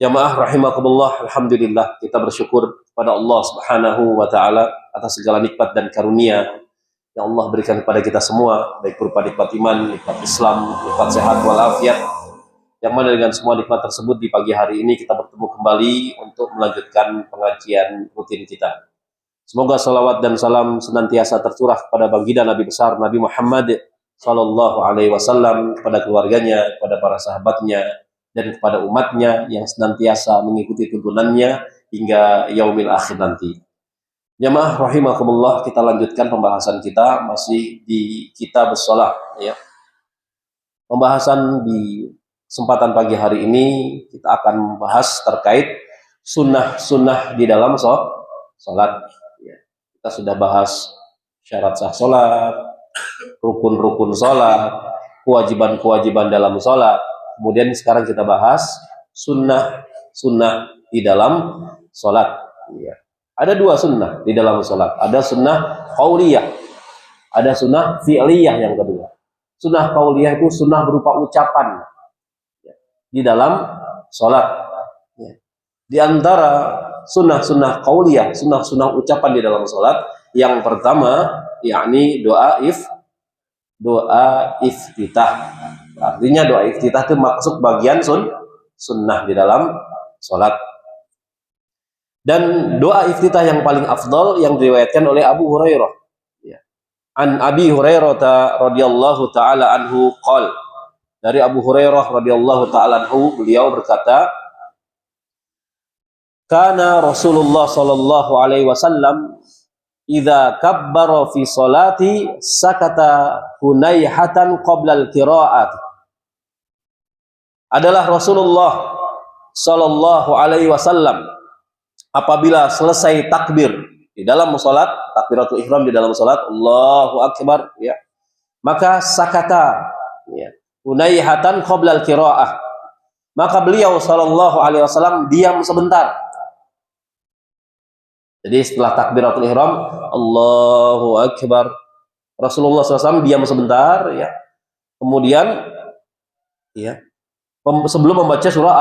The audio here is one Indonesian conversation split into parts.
Jamaah rahimakumullah, alhamdulillah kita bersyukur kepada Allah Subhanahu wa taala atas segala nikmat dan karunia yang Allah berikan kepada kita semua, baik berupa nikmat iman, nikmat Islam, nikmat sehat walafiat. Yang mana dengan semua nikmat tersebut di pagi hari ini kita bertemu kembali untuk melanjutkan pengajian rutin kita. Semoga salawat dan salam senantiasa tercurah kepada baginda Nabi besar Nabi Muhammad sallallahu alaihi wasallam, kepada keluarganya, kepada para sahabatnya, dan kepada umatnya yang senantiasa mengikuti tuntunannya hingga yaumil akhir nanti. Jamaah rahimakumullah, kita lanjutkan pembahasan kita masih di kitab shalah ya. Pembahasan di kesempatan pagi hari ini kita akan membahas terkait sunnah-sunnah di dalam sholat ya. Kita sudah bahas syarat sah sholat, rukun-rukun sholat, kewajiban-kewajiban dalam sholat. Kemudian sekarang kita bahas sunnah-sunnah di dalam sholat. Ya. Ada dua sunnah di dalam sholat. Ada sunnah qauliyah, ada sunnah fi'liyah yang kedua. Sunnah qauliyah itu sunnah berupa ucapan ya, di dalam sholat. Ya. Di antara sunnah-sunnah qauliyah, sunnah-sunnah ucapan di dalam sholat, yang pertama yakni doa iftitah. Artinya doa iftitah itu maksud bagian sunnah di dalam sholat. Dan doa iftitah yang paling afdal yang diriwayatkan oleh Abu Hurairah. Ya. An Abi Hurairah radhiyallahu taala anhu qol. Dari Abu Hurairah radhiyallahu taala anhu, beliau berkata, kana Rasulullah sallallahu alaihi wasallam idza kabbara fi sholati sakata hunaihatan qabla al-qiraat. Adalah Rasulullah sallallahu alaihi wasallam apabila selesai takbir di dalam salat, takbiratul ihram di dalam salat, Allahu akbar ya. Maka sakata ya, hunaihatan qabla al-qiraah. Maka beliau sallallahu alaihi wasallam diam sebentar. Jadi setelah takbiratul ihram, Allahu akbar, Rasulullah SAW diam sebentar ya. Kemudian ya, sebelum membaca surah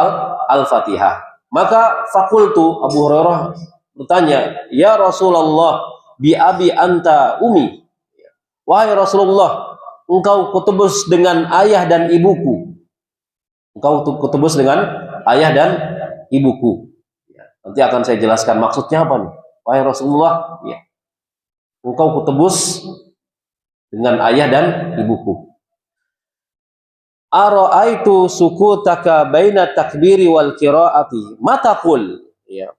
Al-Fatihah. Maka fakultu, Abu Hurairah bertanya, ya Rasulullah, bi abi anta umi. Wahai Rasulullah, engkau kutebus dengan ayah dan ibuku. Engkau kutebus dengan ayah dan ibuku. Nanti akan saya jelaskan maksudnya apa nih. Wahai Rasulullah, ya, engkau kutebus dengan ayah dan ibuku. Ara'aitu sukutaka baina takbiri wal qiraati mataqul ya.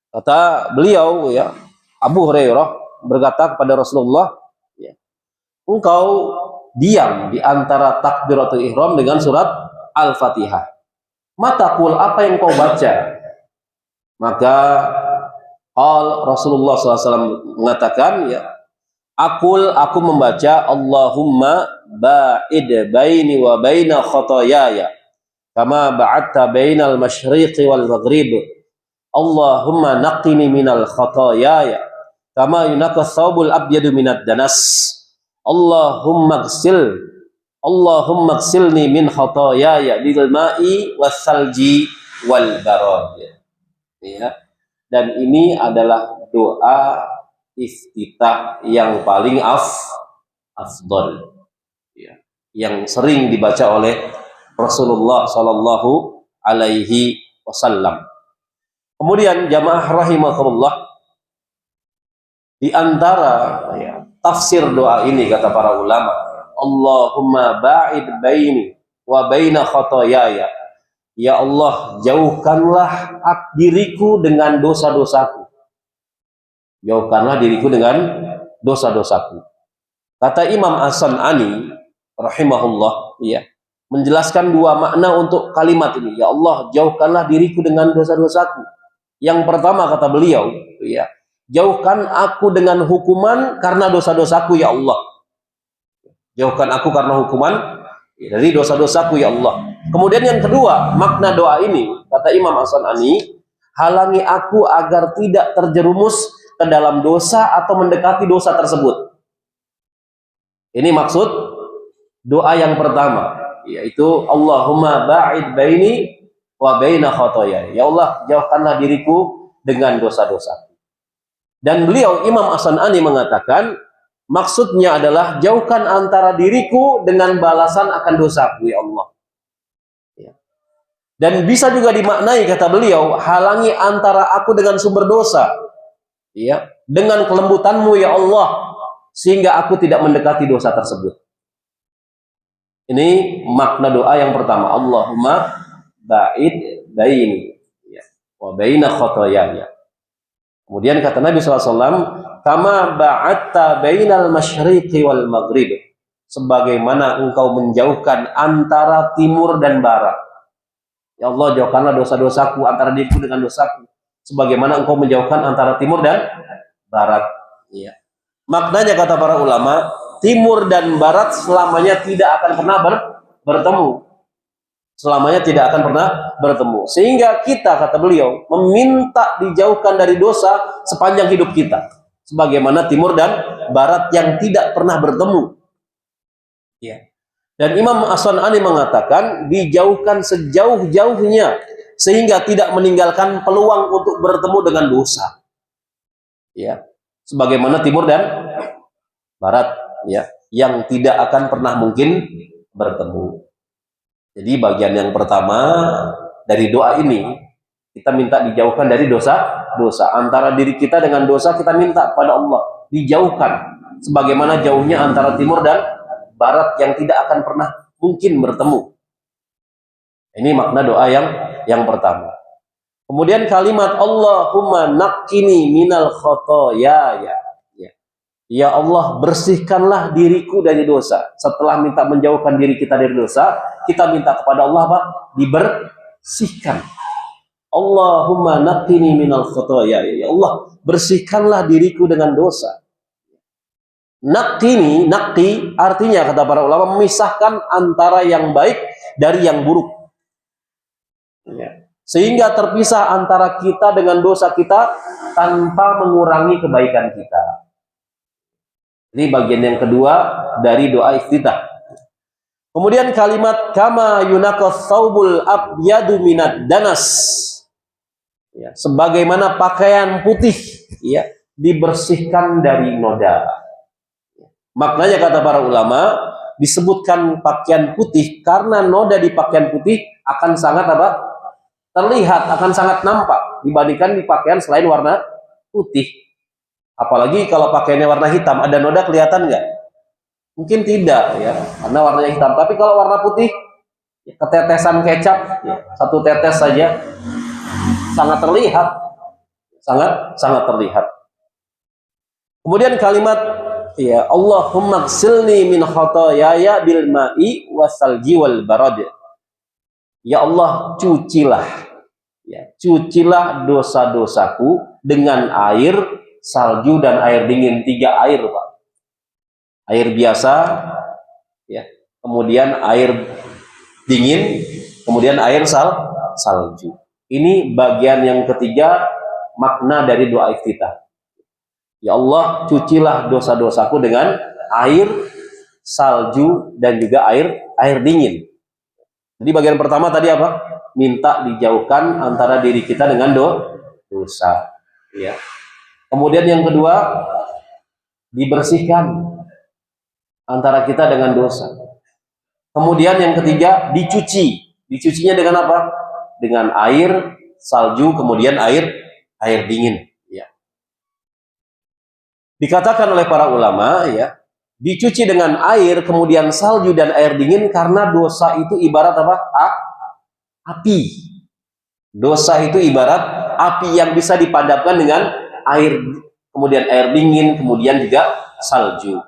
Kata beliau ya, Abu Hurairah berkata kepada Rasulullah ya, engkau diam di antara takbiratul ihram dengan surat Al-Fatihah. Mataqul, apa yang kau baca? Maka Rasulullah SAW mengatakan ya, aku membaca Allahumma ba'id baini wa baina khotoyaya kama ba'adta bainal masyriqi wal maghrib. Allahumma naqini minal khotoyaya kama yunaqqa thawbul abyadu minad danas. Allahumma gsilni min khotoyaya bil ma'i was salji wal barad. Ya. Dan ini adalah doa iftitah yang paling afdal ya, yang sering dibaca oleh Rasulullah sallallahu alaihi wasallam. Kemudian jamaah rahimakumullah, di antara ya, tafsir doa ini kata para ulama, Allahumma ba'id baini wa baina khotoyaya. Ya Allah, jauhkanlah diriku dengan dosa-dosaku. Jauhkanlah diriku dengan dosa-dosaku. Kata Imam As-San'ani rahimahullah ya, menjelaskan dua makna untuk kalimat ini. Ya Allah, jauhkanlah diriku dengan dosa-dosaku. Yang pertama kata beliau ya, jauhkan aku dengan hukuman karena dosa-dosaku ya Allah. Jauhkan aku karena hukuman dari dosa-dosaku ya Allah. Kemudian yang kedua, makna doa ini kata Imam As-San'ani, halangi aku agar tidak terjerumus ke dalam dosa atau mendekati dosa tersebut. Ini maksud doa yang pertama, yaitu Allahumma ba'id baini wa baina khotoya. Ya Allah, jauhkanlah diriku dengan dosa-dosa. Dan beliau Imam As-San'ani mengatakan, maksudnya adalah jauhkan antara diriku dengan balasan akan dosaku, ya Allah. Ya. Dan bisa juga dimaknai, kata beliau, halangi antara aku dengan sumber dosa, ya, dengan kelembutanmu, ya Allah, sehingga aku tidak mendekati dosa tersebut. Ini makna doa yang pertama. Allahumma ba'id baini, ya, wa baina khotoyaya. Kemudian kata Nabi SAW, kama ba'atta bainal masyriqi wal maghrib, sebagaimana engkau menjauhkan antara timur dan barat. Ya Allah, jauhkanlah dosa-dosaku antara diriku dengan dosaku, sebagaimana engkau menjauhkan antara timur dan barat. Ya. Maknanya kata para ulama, timur dan barat selamanya tidak akan pernah bertemu. Selamanya tidak akan pernah bertemu. Sehingga kita, kata beliau, meminta dijauhkan dari dosa sepanjang hidup kita. Sebagaimana timur dan barat yang tidak pernah bertemu. Ya. Dan Imam As-San'ani mengatakan, dijauhkan sejauh-jauhnya, sehingga tidak meninggalkan peluang untuk bertemu dengan dosa. Ya. Sebagaimana timur dan barat, ya, yang tidak akan pernah mungkin bertemu. Jadi bagian yang pertama dari doa ini, kita minta dijauhkan dari dosa-dosa. Antara diri kita dengan dosa, kita minta kepada Allah dijauhkan, sebagaimana jauhnya antara timur dan barat yang tidak akan pernah mungkin bertemu. Ini makna doa yang pertama. Kemudian kalimat Allahumma naqqini minal khotoya, ya. Ya Allah, bersihkanlah diriku dari dosa. Setelah minta menjauhkan diri kita dari dosa, kita minta kepada Allah, Pak, dibersihkan. Allahumma naqqini minal khotoya. Ya Allah, bersihkanlah diriku dengan dosa. Naqqini, naqqi artinya, kata para ulama, memisahkan antara yang baik dari yang buruk. Ya. Sehingga terpisah antara kita dengan dosa kita tanpa mengurangi kebaikan kita. Ini bagian yang kedua dari doa iftitah. Kemudian kalimat kama yunaqas saubul abyadu minad danas. Ya, sebagaimana pakaian putih, ya, dibersihkan dari noda. Maknanya kata para ulama, disebutkan pakaian putih karena noda di pakaian putih akan sangat apa? Terlihat, akan sangat nampak dibandingkan di pakaian selain warna putih. Apalagi kalau pakaiannya warna hitam, ada noda kelihatan nggak? Mungkin tidak, ya, karena warnanya hitam. Tapi kalau warna putih, ya, ketetesan kecap, ya, satu tetes saja, sangat terlihat, sangat terlihat. Kemudian kalimat, ya, Allahumma ghsilni min khotoyaya bil ma'i wasalji wal barad. Ya Allah, cucilah, ya, cucilah dosa-dosaku dengan air, salju dan air dingin. 3 air, Pak. Air biasa, ya, kemudian air dingin, kemudian air salju. Ini bagian yang ketiga makna dari doa iftitah. Ya Allah, cucilah dosa-dosaku dengan air, salju dan juga air dingin. Jadi bagian pertama tadi apa? Minta dijauhkan antara diri kita dengan dosa, ya. Kemudian yang kedua, dibersihkan antara kita dengan dosa. Kemudian yang ketiga, dicuci. Dicucinya dengan apa? Dengan air, salju, kemudian air dingin. Ya. Dikatakan oleh para ulama, ya, dicuci dengan air, kemudian salju dan air dingin karena dosa itu ibarat apa? Api. Dosa itu ibarat api yang bisa dipadamkan dengan air, kemudian air dingin, kemudian juga salju.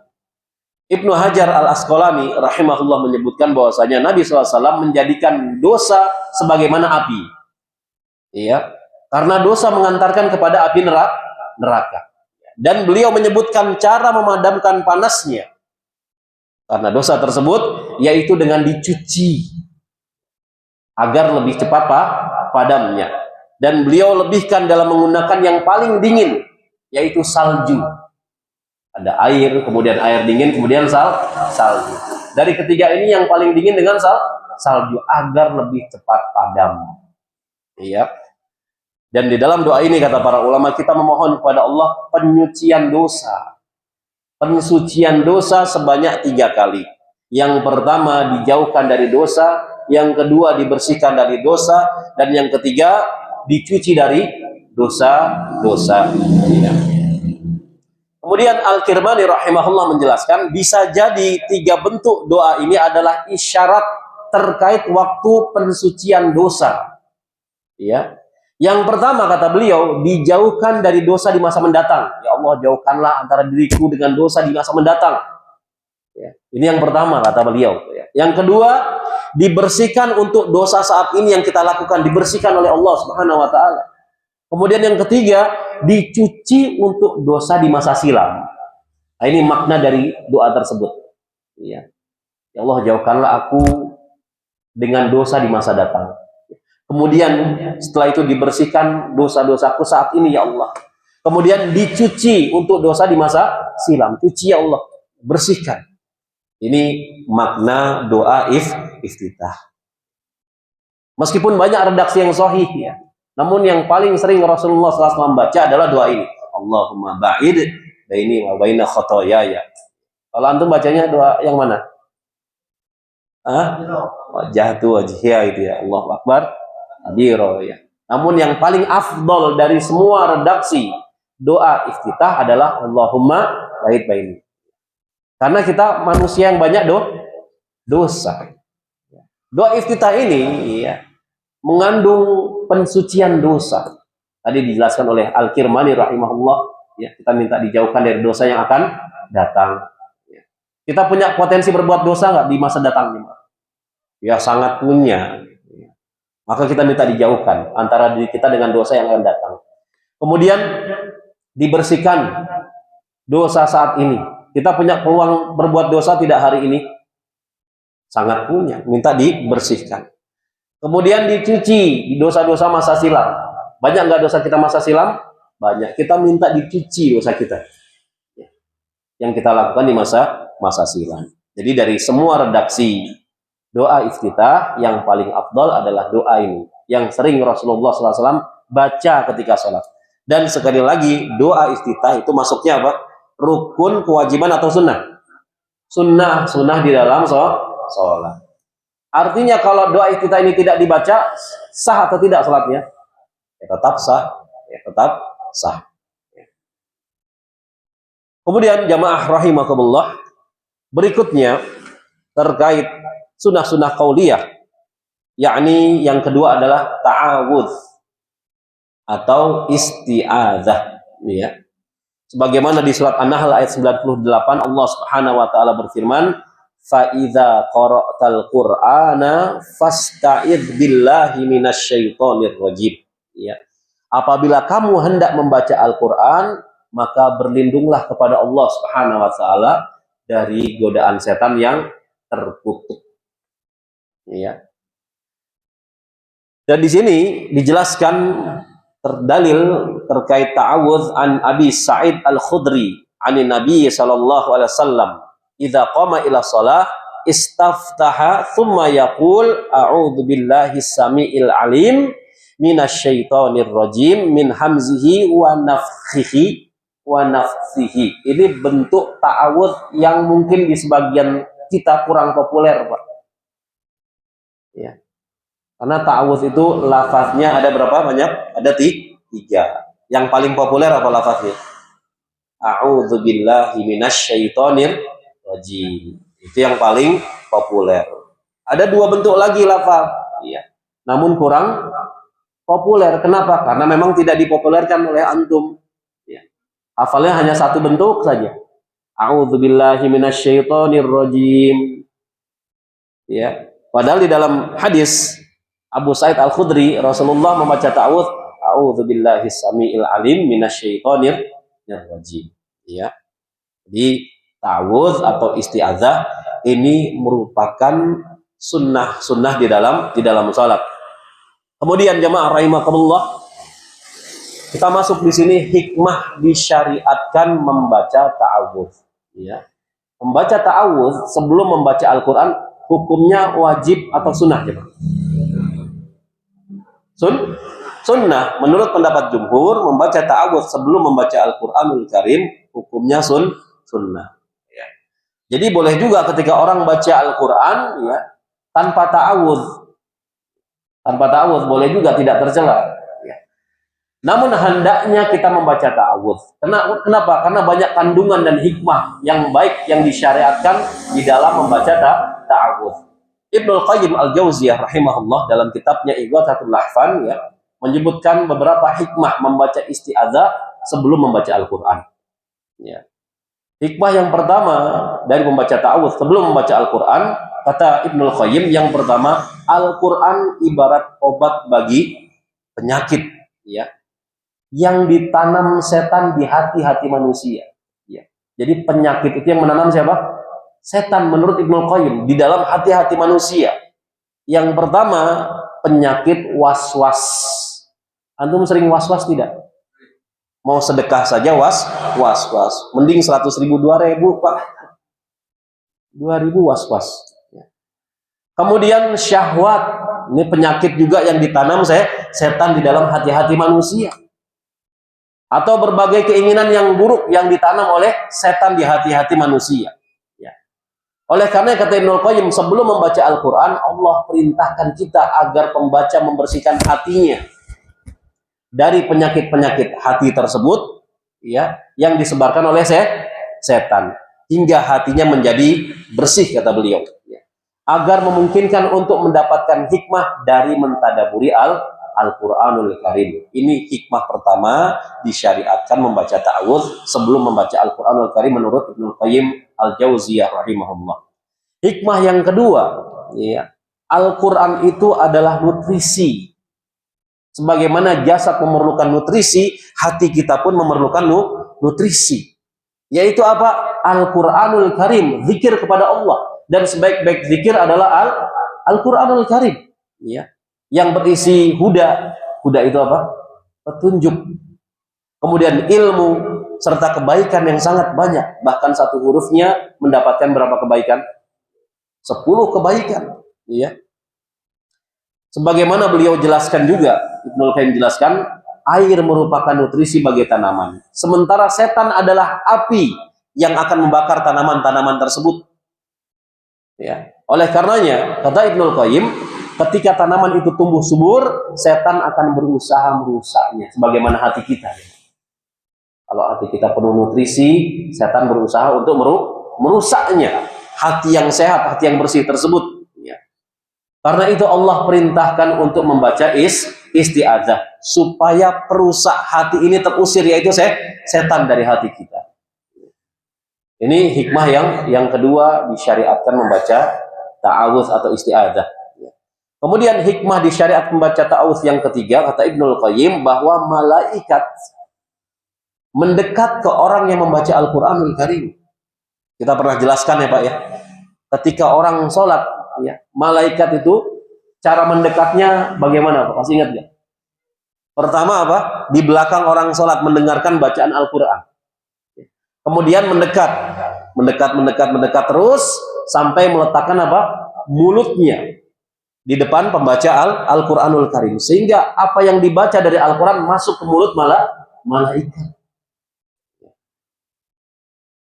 Ibnu Hajar al-Asqalani rahimahullah menyebutkan bahwasanya Nabi SAW menjadikan dosa sebagaimana api. Iya, karena dosa mengantarkan kepada api neraka. Dan beliau menyebutkan cara memadamkan panasnya karena dosa tersebut, yaitu dengan dicuci agar lebih cepat padamnya. Dan beliau lebihkan dalam menggunakan yang paling dingin, yaitu salju. Ada air, kemudian air dingin, kemudian salju. Dari ketiga ini yang paling dingin dengan salju agar lebih cepat padam. Iya. Dan di dalam doa ini kata para ulama kita memohon kepada Allah penyucian dosa. Pensucian dosa sebanyak 3 kali. Yang pertama dijauhkan dari dosa, yang kedua dibersihkan dari dosa, dan yang ketiga dicuci dari dosa-dosa. Ya. Kemudian Al-Kirmani rahimahullah menjelaskan bisa jadi 3 bentuk doa ini adalah isyarat terkait waktu pensucian dosa. Ya. Yang pertama kata beliau, dijauhkan dari dosa di masa mendatang. Ya Allah, jauhkanlah antara diriku dengan dosa di masa mendatang. Ya. Ini yang pertama kata beliau. Ya. Yang kedua, dibersihkan untuk dosa saat ini yang kita lakukan, dibersihkan oleh Allah Subhanahu wa taala. Kemudian yang ketiga, dicuci untuk dosa di masa silam. Nah, ini makna dari doa tersebut. Ya. Ya Allah, jauhkanlah aku dengan dosa di masa datang. Kemudian setelah itu dibersihkan dosa-dosaku saat ini ya Allah. Kemudian dicuci untuk dosa di masa silam. Cuci ya Allah, bersihkan. Ini makna doa iftitah. Meskipun banyak redaksi yang sahih ya. Namun yang paling sering Rasulullah SAW membaca adalah doa ini. Allahumma ba'id baini wa baina khotoyaya. Kalau antum bacanya doa yang mana? Wajhatu wajhiya itu ya. Allahu Akbar. Adiro ya. Namun yang paling afdol dari semua redaksi doa iftitah adalah Allahumma ba'id baini. Karena kita manusia yang banyak dosa. Doa iftitah ini ya, mengandung pensucian dosa. Tadi dijelaskan oleh Al-Kirmani rahimahullah, ya, kita minta dijauhkan dari dosa yang akan datang. Ya. Kita punya potensi berbuat dosa nggak di masa datang? Ya sangat punya. Maka kita minta dijauhkan antara diri kita dengan dosa yang akan datang. Kemudian dibersihkan dosa saat ini. Kita punya peluang berbuat dosa tidak hari ini? Sangat punya. Minta dibersihkan. Kemudian dicuci dosa-dosa masa silam. Banyak nggak dosa kita masa silam? Banyak. Kita minta dicuci dosa kita yang kita lakukan di masa silam. Jadi dari semua redaksi doa iftitah yang paling afdal adalah doa ini yang sering Rasulullah SAW baca ketika sholat. Dan sekali lagi doa iftitah itu masuknya apa? Rukun, kewajiban atau sunnah? Sunnah di dalam sholat. Artinya kalau doa iftitah ini tidak dibaca, sah atau tidak sholatnya? Ya, tetap sah. Ya, tetap sah. Ya. Kemudian jamaah rahimakumullah, berikutnya terkait sunnah-sunnah qauliyah, yakni yang kedua adalah ta'awudz atau isti'adzah, ya. Sebagaimana di surat An-Nahl ayat 98 Allah Subhanahu wa taala berfirman, "Fa idza qara'tal Qur'ana fasta'idz billahi minasyaitonir rajim." Ya. Apabila kamu hendak membaca Al-Qur'an, maka berlindunglah kepada Allah Subhanahu wa taala dari godaan setan yang terkutuk. Ya. Dan di sini dijelaskan terdalil terkait ta'awudz an Abi Sa'id Al-Khudri anin Nabi sallallahu alaihi wasallam idza qama ila shalah istaftaha thumma yaqul a'udzu billahi samiil alim minasyaitonir rajim min hamzihi wa nafthihi wa nafthihi. Ini bentuk ta'awudz yang mungkin di sebagian kita kurang populer, Pak. Ya. Karena ta'awudz itu lafaznya ada berapa banyak? Ada 3. Yang paling populer apa lafaznya? A'udzu billahi minasyaitonir rajim. Itu yang paling populer. Ada 2 bentuk lagi lafaz, ya. Namun kurang populer. Kenapa? Karena memang tidak dipopulerkan oleh antum. Ya. Hafalnya hanya 1 bentuk saja. A'udzu billahi minasyaitonir rajim. Ya. Padahal di dalam hadis Abu Sa'id Al-Khudri, Rasulullah membaca ta'awudz, a'udzu billahi samiil alim minasyaitonir rajim. Ya. Jadi ta'awudz atau isti'adzah ini merupakan sunnah di dalam salat. Kemudian jamaah rahimakumullah, kita masuk di sini hikmah disyariatkan membaca ta'awudz. Ya. Membaca ta'awudz sebelum membaca Al-Qur'an hukumnya wajib atau sunnah, coba? sunnah. Menurut pendapat jumhur, membaca ta'awudz sebelum membaca Al-Qur'anul Karim hukumnya sunnah. Ya. Jadi boleh juga ketika orang baca Al-Qur'an ya tanpa ta'awudz. Tanpa ta'awudz boleh juga, tidak tercela. Ya. Namun hendaknya kita membaca ta'awudz. Kenapa? Karena banyak kandungan dan hikmah yang baik yang disyariatkan di dalam membaca ta'awudz. Ibnul Qayyim Al-Jauziyah rahimahullah dalam kitabnya Ighathatul Lahfan ya menyebutkan beberapa hikmah membaca isti'adzah sebelum membaca Al-Qur'an. Ya. Hikmah yang pertama dari membaca ta'awudz sebelum membaca Al-Qur'an, kata Ibnul Qayyim, yang pertama, Al-Qur'an ibarat obat bagi penyakit ya yang ditanam setan di hati-hati manusia. Ya. Jadi penyakit itu yang menanam siapa? Setan menurut Ibnul Qayyim di dalam hati-hati manusia. Yang pertama, penyakit was-was. Antum sering was-was tidak? Mau sedekah saja was-was. Mending 100.000 2.000, Pak. 2.000 was-was. Kemudian syahwat. Ini penyakit juga yang ditanam setan di dalam hati-hati manusia. Atau berbagai keinginan yang buruk yang ditanam oleh setan di hati-hati manusia. Oleh karena kata Ibnul Qayyim, sebelum membaca Al-Quran, Allah perintahkan kita agar pembaca membersihkan hatinya dari penyakit-penyakit hati tersebut, ya, yang disebarkan oleh setan, hingga hatinya menjadi bersih, kata beliau, ya, agar memungkinkan untuk mendapatkan hikmah dari mentadaburi Al-Quranul Karim. Ini hikmah pertama disyariatkan membaca ta'awudz sebelum membaca Al-Quranul Karim menurut Ibnul Qayyim Al-Jauziyah rahimahullah. Hikmah yang kedua, ya, Al-Quran itu adalah nutrisi. Sebagaimana jasad memerlukan nutrisi, hati kita pun memerlukan nutrisi. Yaitu apa? Al-Quranul Karim, zikir kepada Allah. Dan sebaik-baik zikir adalah Al-Quranul Karim, ya, yang berisi huda. Huda itu apa? Petunjuk. Kemudian ilmu serta kebaikan yang sangat banyak. Bahkan satu hurufnya mendapatkan berapa kebaikan? 10 kebaikan. Ya. Sebagaimana beliau jelaskan juga, Ibnul Qayyim jelaskan, air merupakan nutrisi bagi tanaman. Sementara setan adalah api yang akan membakar tanaman-tanaman tersebut. Ya. Oleh karenanya, kata Ibnul Qayyim, ketika tanaman itu tumbuh subur, setan akan berusaha merusaknya. Sebagaimana hati kita. Kalau hati kita penuh nutrisi, setan berusaha untuk merusaknya. Hati yang sehat, hati yang bersih tersebut. Ya. Karena itu Allah perintahkan untuk membaca isti'adzah. Supaya perusak hati ini terusir, yaitu setan dari hati kita. Ini hikmah yang kedua disyariatkan membaca ta'awudz atau isti'adzah. Kemudian hikmah disyariat membaca ta'awudz yang ketiga, kata Ibnul Qayyim, bahwa malaikat mendekat ke orang yang membaca Al-Quranul Karim. Kita pernah jelaskan ya Pak ya. Ketika orang sholat, ya, malaikat itu cara mendekatnya bagaimana Pak? Masih ingat nggak? Pertama apa? Di belakang orang sholat mendengarkan bacaan Al-Quran. Kemudian mendekat terus sampai meletakkan apa? Mulutnya di depan pembaca Al-Quranul Karim, sehingga apa yang dibaca dari Al-Quran masuk ke mulut malaikat.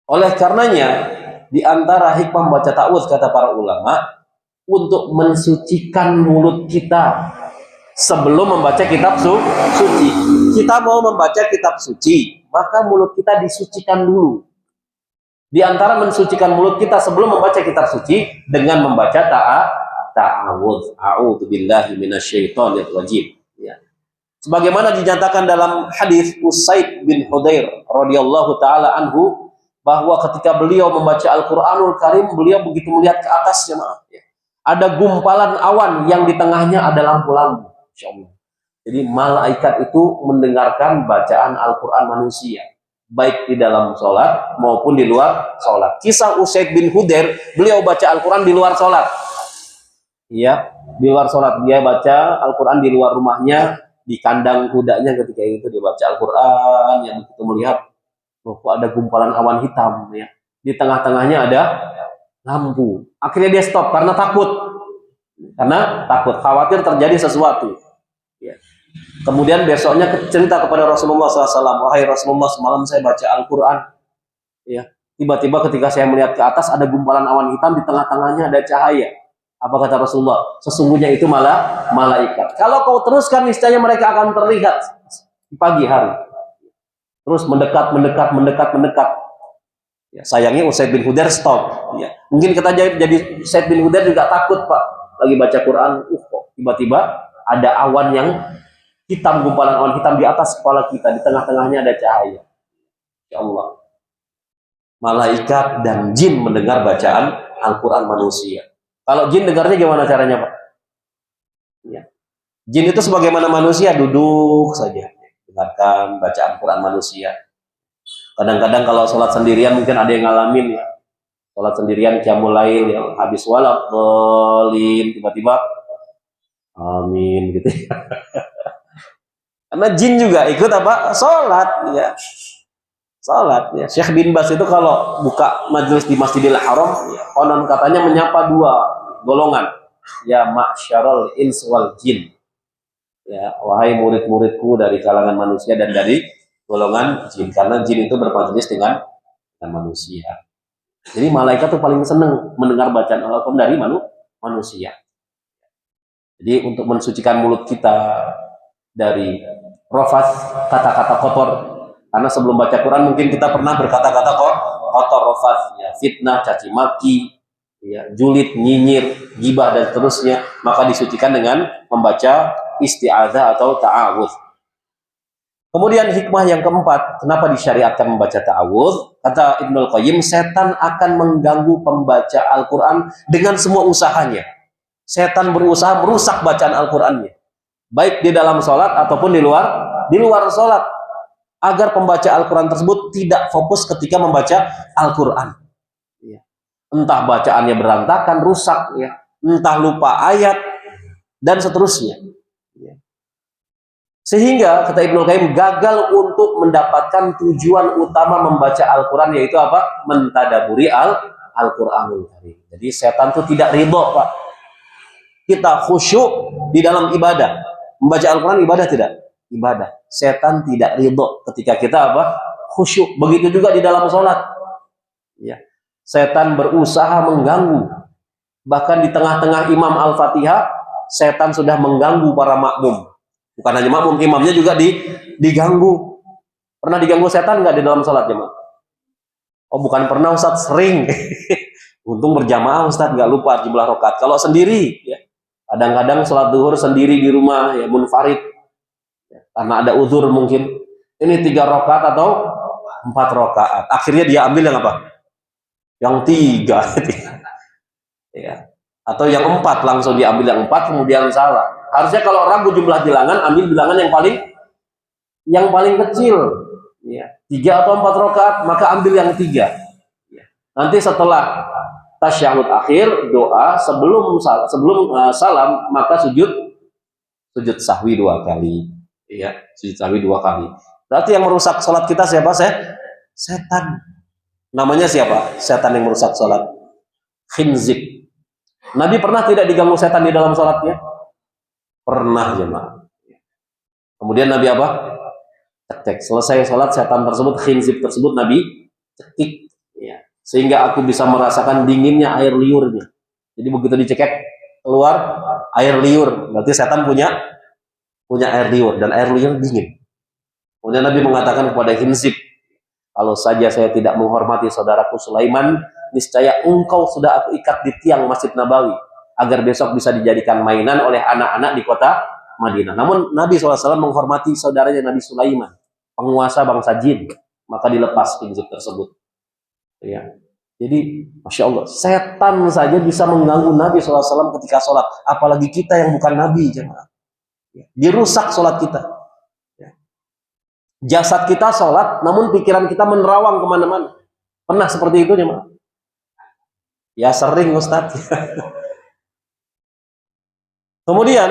Oleh karenanya, di antara hikmah membaca ta'awudz, kata para ulama, untuk mensucikan mulut kita sebelum membaca kitab suci. Kita mau membaca kitab suci, maka mulut kita disucikan dulu. Di antara mensucikan mulut kita sebelum membaca kitab suci dengan membaca ta'awudz. A'udzubillahi minasyaitonir rajim. Ya. Sebagaimana dinyatakan dalam hadis Usaid bin Hudair radhiyallahu taala anhu, bahwa ketika beliau membaca Al-Quranul Karim, beliau begitu melihat ke atas, jemaah, ya, ada gumpalan awan yang di tengahnya ada lampu-lampu. Jadi malaikat itu mendengarkan bacaan Al-Quran manusia, baik di dalam sholat maupun di luar sholat. Kisah Usaid bin Hudair, beliau baca Al-Quran di luar sholat. Ya, di luar sholat dia baca Al-Quran di luar rumahnya, di kandang kudanya. Ketika itu dia baca Al-Quran, yang begitu melihat, kok ada gumpalan awan hitam, ya, di tengah-tengahnya ada lampu. Akhirnya dia stop karena takut, khawatir terjadi sesuatu. Ya. Kemudian besoknya cerita kepada Rasulullah SAW, wahai Rasulullah, semalam saya baca Al-Quran. Ya, tiba-tiba ketika saya melihat ke atas ada gumpalan awan hitam, di tengah-tengahnya ada cahaya. Apa kata Rasulullah? Sesungguhnya itu malah malaikat. Kalau kau teruskan, niscaya mereka akan terlihat di pagi hari. Terus mendekat, mendekat, mendekat, mendekat. Ya, sayangnya Usaid bin Hudair stop. Ya. Mungkin kita jadi Usaid bin Hudair juga takut, Pak. Lagi baca Quran, kok tiba-tiba ada awan yang hitam, gumpalan awan hitam di atas kepala kita, di tengah-tengahnya ada cahaya. Ya Allah. Malaikat dan jin mendengar bacaan Al-Quran manusia. Kalau jin dengarnya gimana caranya, Pak? Ya. Jin itu sebagaimana manusia, duduk saja, dengarkan bacaan Quran manusia. Kadang-kadang kalau sholat sendirian mungkin ada yang ngalamin ya. Sholat sendirian qiyamul lail ya, habis walak bolin, tiba-tiba amin gitu ya. Karena jin juga ikut apa? Sholat ya. Sholat ya. Syekh bin Bas itu kalau buka majelis di Masjidil Haram ya, konon katanya menyapa dua golongan. Ya ma'syarul ins wal jin. Ya, wahai murid-muridku dari kalangan manusia dan dari golongan jin, karena jin itu bermajelis dengan manusia. Jadi malaikat tuh paling seneng mendengar bacaan Al-Quran dari manusia. Jadi untuk mensucikan mulut kita dari rofas, kata-kata kotor. Karena sebelum baca Quran mungkin kita pernah berkata-kata kotor, rofas, ya, fitnah, caci maki, ya, julid, nyinyir, gibah dan seterusnya. Maka disucikan dengan membaca isti'adzah atau ta'awudz. Kemudian hikmah yang keempat, kenapa disyariatkan membaca ta'awudz? Kata Ibnul Qayyim, setan akan mengganggu pembaca Al-Quran dengan semua usahanya. Setan berusaha merusak bacaan Al-Qurannya, baik di dalam sholat ataupun di luar sholat, agar pembaca Al-Quran tersebut tidak fokus ketika membaca Al-Quran. Entah bacaannya berantakan, rusak, ya, entah lupa ayat, dan seterusnya. Sehingga kata Ibnu Qayyim gagal untuk mendapatkan tujuan utama membaca Al-Quran, yaitu apa? Mentadaburi Al-Quranul Karim. Jadi setan itu tidak ridho, Pak. Kita khusyuk di dalam ibadah. Membaca Al-Quran ibadah tidak? Ibadah. Setan tidak ridho ketika kita apa? Khusyuk. Begitu juga di dalam sholat. Ya. Setan berusaha mengganggu. Bahkan di tengah-tengah imam Al-Fatihah, setan sudah mengganggu para makmum. Bukan hanya makmum, imamnya juga diganggu. Pernah diganggu setan nggak di dalam sholat, jemaah? Oh, bukan pernah, Ustaz, sering. Untung berjamaah, Ustaz, nggak lupa jumlah rakaat. Kalau sendiri, ya, kadang-kadang sholat duhur sendiri di rumah, ya, munfarid, ya, karena ada uzur mungkin. Ini 3 rakaat atau 4 rakaat. Akhirnya dia ambil yang apa? Yang 3. Ya. Atau yang 4, langsung diambil yang 4, kemudian salah. Harusnya kalau ragu jumlah bilangan, ambil bilangan yang paling kecil, ya, 3 atau 4 rakaat, maka ambil yang 3. Ya. Nanti setelah tasyahud akhir, doa sebelum salam, maka sujud sahwi 2 kali. Ya, sujud sahwi 2 kali. Berarti yang merusak sholat kita siapa? Setan. Namanya siapa? Setan yang merusak sholat. Khinzib. Nabi pernah tidak diganggu setan di dalam sholatnya? Pernah, jemaah. Kemudian Nabi apa? Cekik. Selesai sholat, setan tersebut, khinzib tersebut, Nabi cekik, ya, sehingga aku bisa merasakan dinginnya air liurnya. Jadi begitu dicekek keluar air liur, berarti setan punya air liur, dan air liur dingin. Kemudian Nabi mengatakan kepada khinzib, kalau saja saya tidak menghormati saudaraku Sulaiman, niscaya engkau sudah aku ikat di tiang Masjid Nabawi, agar besok bisa dijadikan mainan oleh anak-anak di kota Madinah. Namun Nabi SAW menghormati saudaranya Nabi Sulaiman, penguasa bangsa jin, maka dilepas khinzib tersebut. Ya. Jadi, Masya Allah, setan saja bisa mengganggu Nabi SAW ketika sholat, apalagi kita yang bukan Nabi, jemaah. Ya. Dirusak sholat kita. Ya. Jasad kita sholat, namun pikiran kita menerawang kemana-mana. Pernah seperti itu, jemaah? Ya sering, Ustadz. Kemudian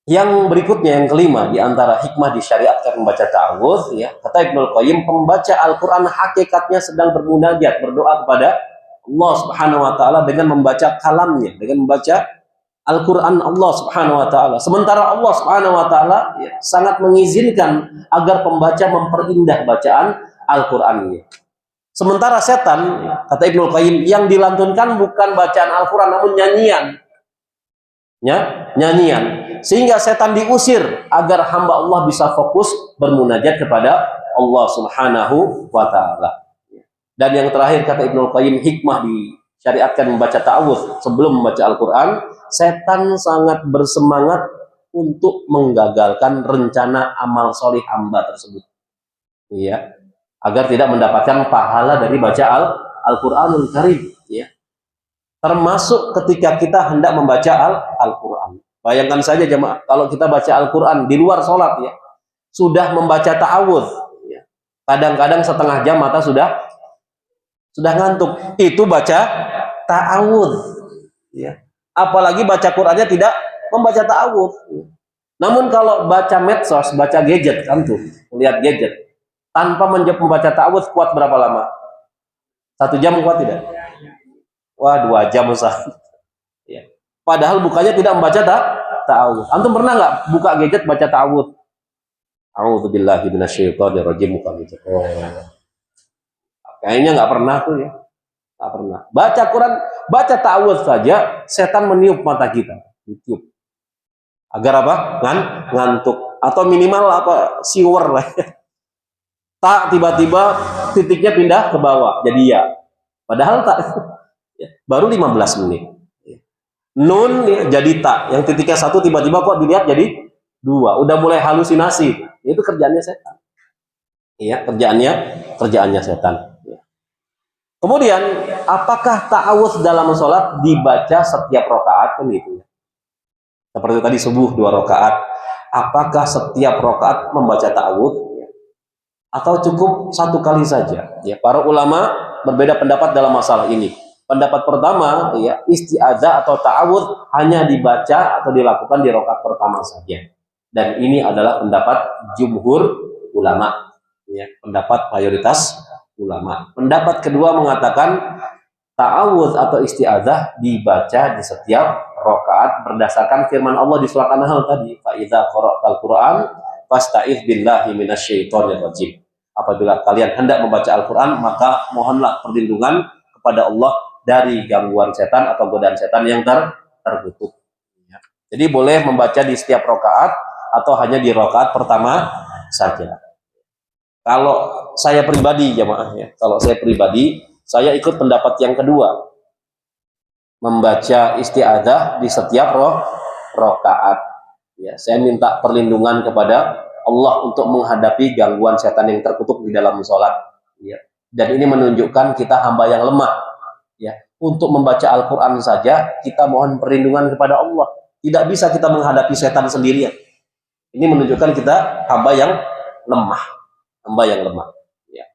yang berikutnya, yang kelima, di antara hikmah disyariatkan membaca ta'awudz, ya, kata Ibnul Qayyim, pembaca Al-Quran hakikatnya sedang bermunajat, berdoa kepada Allah Subhanahu wa Ta'ala dengan membaca kalamnya, dengan membaca Al-Quran Allah Subhanahu Wa Taala. Sementara Allah Subhanahu Wa Taala sangat mengizinkan agar pembaca memperindah bacaan Al-Qurannya. Sementara setan, kata Ibnu Qayyim, yang dilantunkan bukan bacaan Al-Quran namun nyanyian. Nyanyian. Sehingga setan diusir agar hamba Allah bisa fokus bermunajat kepada Allah Subhanahu wa taala. Dan yang terakhir kata Ibnu Qayyim, hikmah disyariatkan membaca ta'awudz sebelum membaca Al-Qur'an, setan sangat bersemangat untuk menggagalkan rencana amal solih hamba tersebut. Iya, agar tidak mendapatkan pahala dari baca Al-Qur'anul Karim, ya. Termasuk ketika kita hendak membaca Al-Qur'an. Bayangkan saja jemaah, kalau kita baca Al-Quran di luar sholat, ya, sudah membaca ta'awudz, ya. Kadang-kadang setengah jam mata sudah ngantuk. Itu baca ta'awudz, ya. Apalagi baca Qurannya tidak membaca ta'awudz. Ya. Namun kalau baca medsos, baca gadget, kan tuh, lihat gadget, tanpa membaca ta'awudz, kuat berapa lama? 1 jam kuat tidak? Wah, 2 jam Ustaz. Ya. Padahal bukanya tidak membaca ta'awudz. Antum pernah nggak buka gadget baca ta'awudz? A'udzubillahi minasyaitonirrajim, buka gadget. Oh. Kayaknya nggak pernah tuh, ya. Nggak pernah. Baca Quran, baca ta'awudz saja, setan meniup mata kita. Ditiup. Agar apa? Ngantuk. Atau minimal apa? Siwer lah. Tak, tiba-tiba titiknya pindah ke bawah. Jadi ya. Padahal tak. Baru 15 menit. Nun jadi tak, yang titiknya 1 tiba-tiba kok dilihat jadi 2, udah mulai halusinasi. Itu kerjaannya setan. Iya, kerjaannya setan. Kemudian, apakah ta'awudz dalam sholat dibaca setiap rakaat? Kan gitu. Seperti tadi subuh 2 rakaat. Apakah setiap rakaat membaca ta'awudz? Atau cukup 1 kali saja? Ya, para ulama berbeda pendapat dalam masalah ini. Pendapat pertama, ya, isti'adzah atau ta'awudz hanya dibaca atau dilakukan di rakaat pertama saja. Dan ini adalah pendapat jumhur ulama, ya, pendapat mayoritas ulama. Pendapat kedua mengatakan ta'awudz atau isti'adzah dibaca di setiap rakaat berdasarkan firman Allah di surat An-Nahl tadi, fa idza qara'tal Qur'an fasta'iz billahi minasyaitonir rajim. Apabila kalian hendak membaca Al-Qur'an, maka mohonlah perlindungan kepada Allah dari gangguan setan atau godaan setan yang terkutuk. Ya. Jadi boleh membaca di setiap rakaat atau hanya di rakaat pertama saja. Kalau saya pribadi, jemaah, ya, kalau saya pribadi, saya ikut pendapat yang kedua, membaca isti'adzah di setiap rakaat. Ya, saya minta perlindungan kepada Allah untuk menghadapi gangguan setan yang terkutuk di dalam sholat. Ya. Dan ini menunjukkan kita hamba yang lemah. Ya, untuk membaca Al-Quran saja kita mohon perlindungan kepada Allah. Tidak bisa kita menghadapi setan sendirian. Ini menunjukkan kita hamba yang lemah, Ya.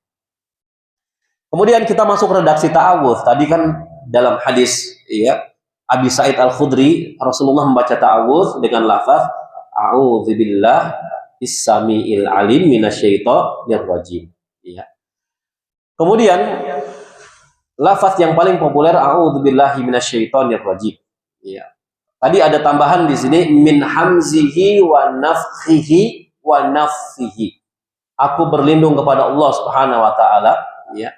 Kemudian kita masuk redaksi ta'awudz. Tadi kan dalam hadis, ya, Abi Sa'id Al-Khudri, Rasulullah membaca ta'awudz dengan lafaz a'udzubillah is-sami'il alim minasyaitonir rajim. Ya. Kemudian lafaz yang paling populer a'udzubillahi minasyaitonir rajim. Ya. Tadi ada tambahan di sini min hamzihi wa nafthihi wa nafthihi. Aku berlindung kepada Allah Subhanahu wa taala, ya,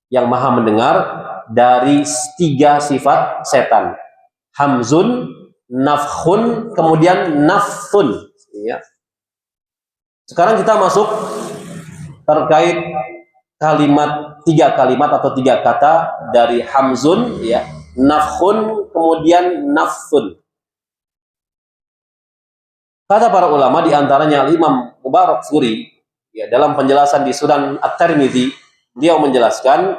yang Maha mendengar dari 3 sifat setan. Hamzun, nafkhun, kemudian nafthun, ya. Sekarang kita masuk terkait kalimat 3 kalimat atau 3 kata dari hamzun, ya, nafkhun, kemudian nafthun. Kata para ulama diantaranya Imam Mubarakfuri, ya, dalam penjelasan di Sunan At-Tirmidzi, beliau menjelaskan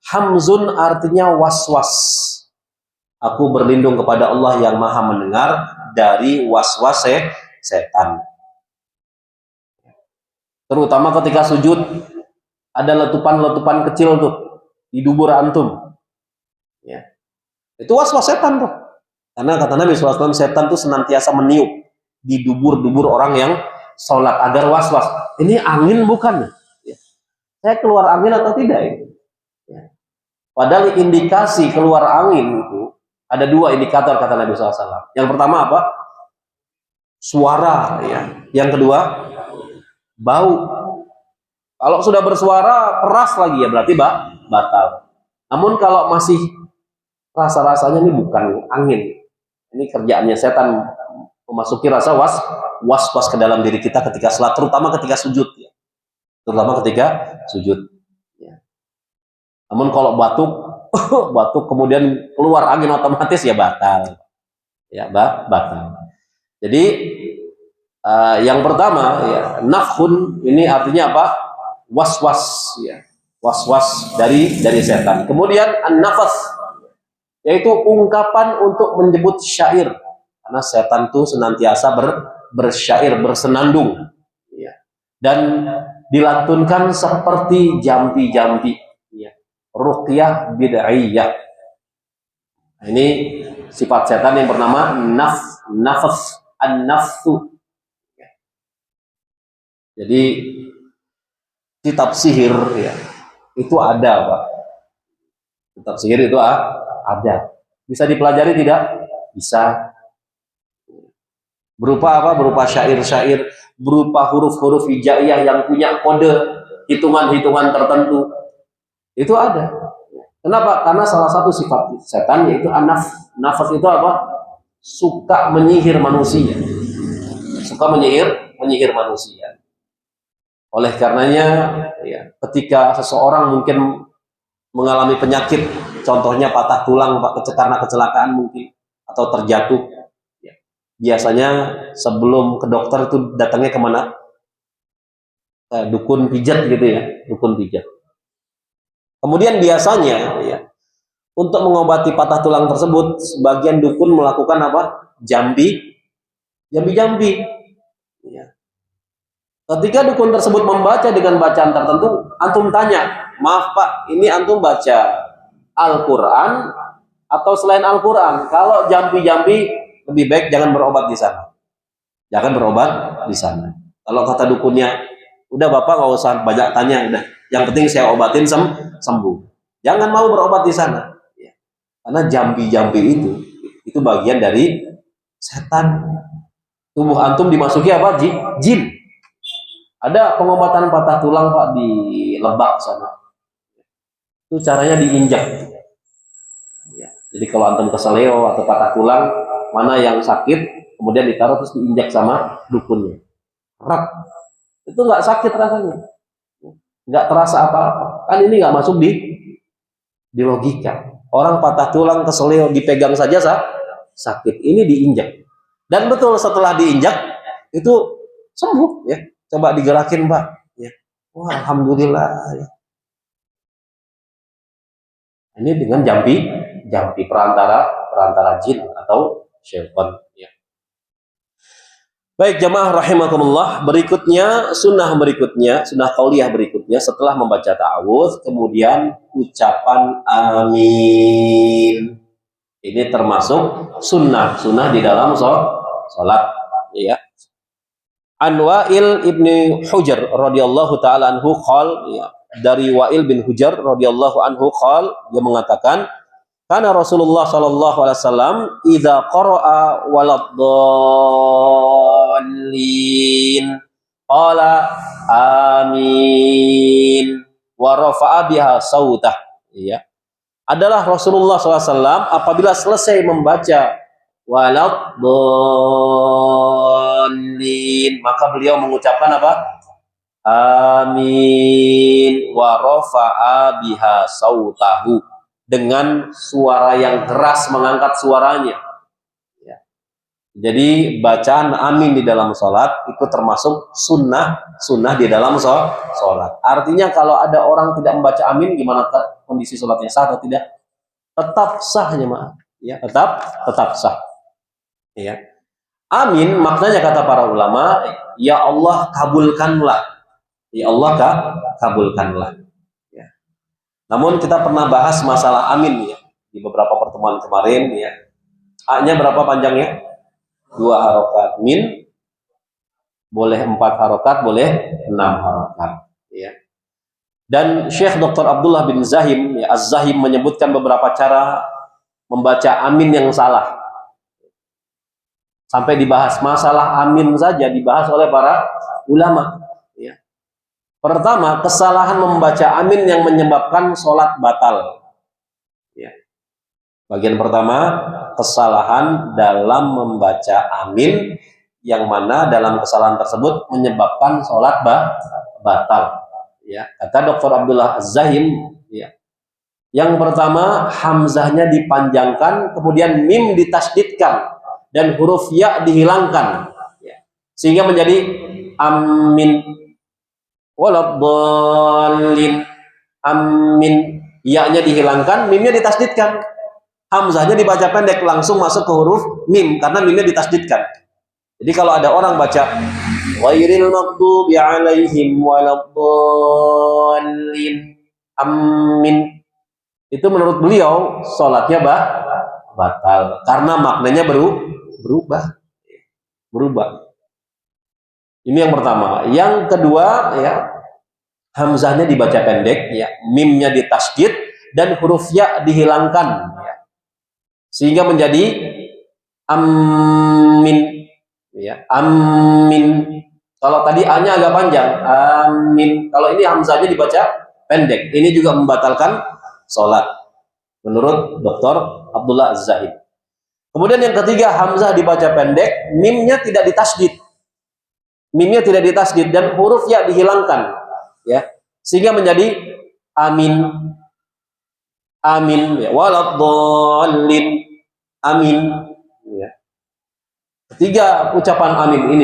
hamzun artinya was-was. Aku berlindung kepada Allah yang Maha mendengar dari was-was setan. Terutama ketika sujud, ada letupan-letupan kecil tuh di dubur antum. Ya. Itu was-was setan tuh. Karena kata Nabi SAW, setan tuh senantiasa meniup di dubur-dubur orang yang sholat agar was-was. Ini angin bukan? Ya. Saya keluar angin atau tidak? Ya. Padahal indikasi keluar angin itu Ada dua indikator kata Nabi SAW. Yang pertama apa? Suara, ya. Yang kedua, bau. Kalau sudah bersuara keras lagi ya berarti batal. Namun kalau masih rasa-rasanya ini bukan angin, ini kerjaannya setan memasuki rasa was-was ke dalam diri kita ketika salat, terutama ketika sujud, ya. Terutama ketika sujud. Ya. Namun kalau batuk, batuk kemudian keluar angin otomatis ya batal, ya batal. Jadi yang pertama ya nafkhun ini artinya apa? Was-was, ya. Was-was dari setan. Kemudian an-nafas yaitu ungkapan untuk menyebut syair, karena setan itu senantiasa bersyair, bersenandung, ya. Dan dilantunkan seperti jampi-jampi, ya. Ruqyah bid'iyah. Ini sifat setan yang bernama nafas, an-nafsu. Jadi kitab sihir, ya, itu ada, Pak. Kitab sihir itu ada. Bisa dipelajari tidak? Bisa. Berupa apa? Berupa syair-syair, berupa huruf-huruf hijaiyah yang punya kode hitungan-hitungan tertentu. Itu ada. Kenapa? Karena salah satu sifat setan yaitu nafas itu apa? Suka menyihir manusia. Suka menyihir manusia. Oleh karenanya, ya, ketika seseorang mungkin mengalami penyakit, contohnya patah tulang karena kecelakaan mungkin, atau terjatuh, ya, biasanya sebelum ke dokter itu datangnya kemana? Dukun pijat gitu ya, dukun pijat. Kemudian biasanya, ya, untuk mengobati patah tulang tersebut, sebagian dukun melakukan apa? Jambi-jambi. Ya. Ketika dukun tersebut membaca dengan bacaan tertentu, antum tanya, maaf Pak, ini antum baca Al-Quran atau selain Al-Quran? Kalau jambi-jambi, lebih baik jangan berobat di sana. Jangan berobat di sana. Kalau kata dukunnya, udah Bapak nggak usah banyak tanya, udah. Yang penting saya obatin sembuh. Jangan mau berobat di sana. Ya. Karena jambi-jambi itu bagian dari setan. Tubuh antum dimasuki apa? Jin. Ada pengobatan patah tulang Pak di Lebak sana. Itu caranya diinjak. Ya. Jadi kalau antum keseleo atau patah tulang, mana yang sakit, kemudian ditaruh terus diinjak sama dukunnya. Rak. Itu nggak sakit rasanya. Nggak terasa apa-apa. Kan ini nggak masuk di logika. Orang patah tulang keseleo dipegang saja sakit. Ini diinjak. Dan betul setelah diinjak itu sembuh, ya. Coba digerakin Pak, ya. Wah, alhamdulillah, ya. Ini dengan jambi perantara jin atau syaitan, ya. Baik jamaah rahimakumullah, sunnah qauliyah berikutnya setelah membaca ta'awudz kemudian ucapan amin. Ini termasuk sunnah di dalam salat, ya. An Wa'il ibni Hujr radhiyallahu taala anhu qol, ya, dari Wa'il bin Hujr radhiyallahu anhu qol, dia mengatakan kana Rasulullah sallallahu alaihi wasallam idza qara'a waladdallin qala amin wa rafa'a biha sautah, ya. Adalah Rasulullah SAW apabila selesai membaca waladdallin maka beliau mengucapkan apa? Amin wa rafa'a biha sautahu, dengan suara yang keras, mengangkat suaranya, ya. Jadi bacaan amin di dalam sholat itu termasuk sunnah di dalam sholat. Artinya kalau ada orang tidak membaca amin, gimana kondisi sholatnya, sah atau tidak? Tetap sah, jemaah, ya, tetap sah, ya. Amin maknanya kata para ulama, ya Allah kabulkanlah, ya Allah kabulkanlah, ya. Namun kita pernah bahas masalah amin, ya, di beberapa pertemuan kemarin, ya. A-nya berapa panjangnya? 2 harokat. Min boleh 4 harokat, boleh 6 harokat, ya. Dan Syekh Dr. Abdullah bin Zahim, ya, Az-Zahim menyebutkan beberapa cara membaca amin yang salah. Sampai dibahas masalah amin saja dibahas oleh para ulama. Ya. Pertama, kesalahan membaca amin yang menyebabkan sholat batal. Ya. Bagian pertama, kesalahan dalam membaca amin yang mana dalam kesalahan tersebut menyebabkan sholat batal. Ya. Kata Dr. Abdullah Az-Zahim, ya. Yang pertama, hamzahnya dipanjangkan, kemudian mim ditasdidkan dan huruf ya dihilangkan, ya. Sehingga menjadi amin waladhdallin. Amin, ya-nya dihilangkan, mimnya ditasdidkan. Hamzahnya dibaca pendek langsung masuk ke huruf mim karena mimnya ditasdidkan. Jadi kalau ada orang baca ghairil maghdubi alaihim waladhdallin, amin, itu menurut beliau sholatnya batal karena maknanya berubah. Ini yang pertama. Yang kedua, ya, hamzahnya dibaca pendek, ya, mimnya ditasydid dan huruf ya dihilangkan, ya, sehingga menjadi amin, ya, amin. Kalau tadi a-nya agak panjang, amin. Kalau ini hamzahnya dibaca pendek, ini juga membatalkan sholat menurut Dr. Abdullah Az-Zahid. Kemudian yang ketiga, hamzah dibaca pendek, mimnya tidak ditasydid. Mimnya tidak ditasydid dan huruf ya dihilangkan, ya. Sehingga menjadi amin. Amin, ya, waladhdallin, amin, ya. Ketiga ucapan amin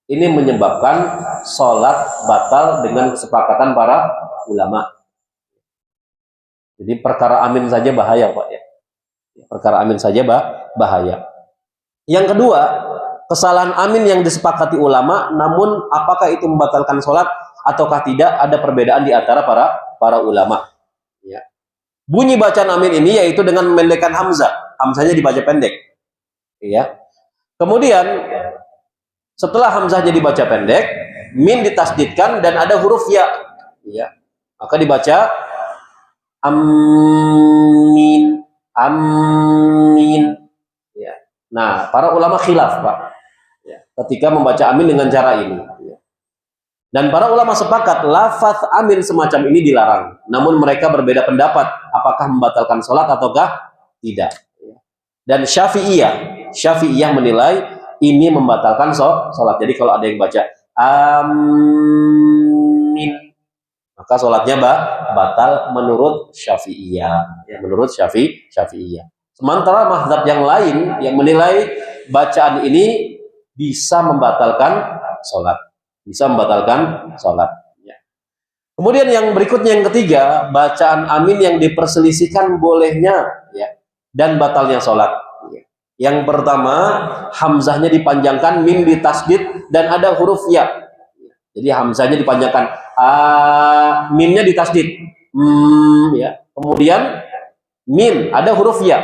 ini menyebabkan sholat batal dengan kesepakatan para ulama. Jadi perkara amin saja bahaya, Pak, ya. Perkara amin saja bahaya. Yang kedua, kesalahan amin yang disepakati ulama, namun apakah itu membatalkan sholat ataukah tidak, ada perbedaan di antara para ulama. Ya. Bunyi bacaan amin ini yaitu dengan memendekkan hamzah, hamzahnya dibaca pendek. Ya. Kemudian setelah hamzahnya dibaca pendek, mim ditasdidkan dan ada huruf ya. Ya. Maka dibaca amin, amin. Ya. Nah, para ulama khilaf, Pak, ya, ketika membaca amin dengan cara ini. Ya. Dan para ulama sepakat lafaz amin semacam ini dilarang. Namun mereka berbeda pendapat apakah membatalkan sholat ataukah tidak. Ya. Dan Syafi'iyah menilai ini membatalkan sholat. Jadi kalau ada yang baca amin, maka sholatnya batal menurut Syafi'iyah. Ya, menurut Syafi'iyah. Sementara mazhab yang lain yang menilai bacaan ini bisa membatalkan sholat. Bisa membatalkan sholat. Ya. Kemudian yang berikutnya, yang ketiga, bacaan amin yang diperselisihkan bolehnya, ya, dan batalnya sholat. Ya. Yang pertama, hamzahnya dipanjangkan, mim ditasdid, dan ada huruf ya. Jadi hamzahnya dipanjangkan, mimnya ditasdid, ya. Kemudian mim ada huruf ya,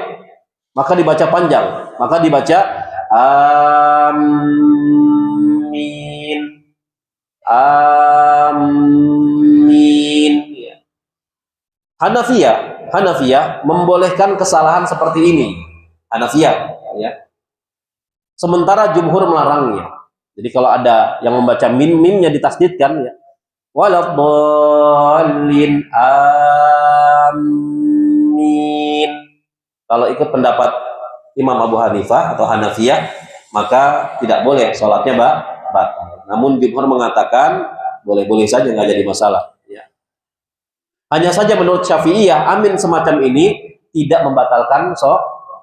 maka dibaca panjang, maka dibaca amin, amin. Ya. Hanafiyah membolehkan kesalahan seperti ini. Hanafiyah, ya. Sementara jumhur melarangnya. Jadi kalau ada yang membaca mimnya ditasdidkan, ya, waladhdallin, amin. Kalau ikut pendapat Imam Abu Hanifah atau Hanafiyah, maka tidak boleh, sholatnya batal. Namun jumhur mengatakan boleh-boleh saja, nggak jadi masalah. Ya. Hanya saja menurut Syafi'iyah, amin semacam ini tidak membatalkan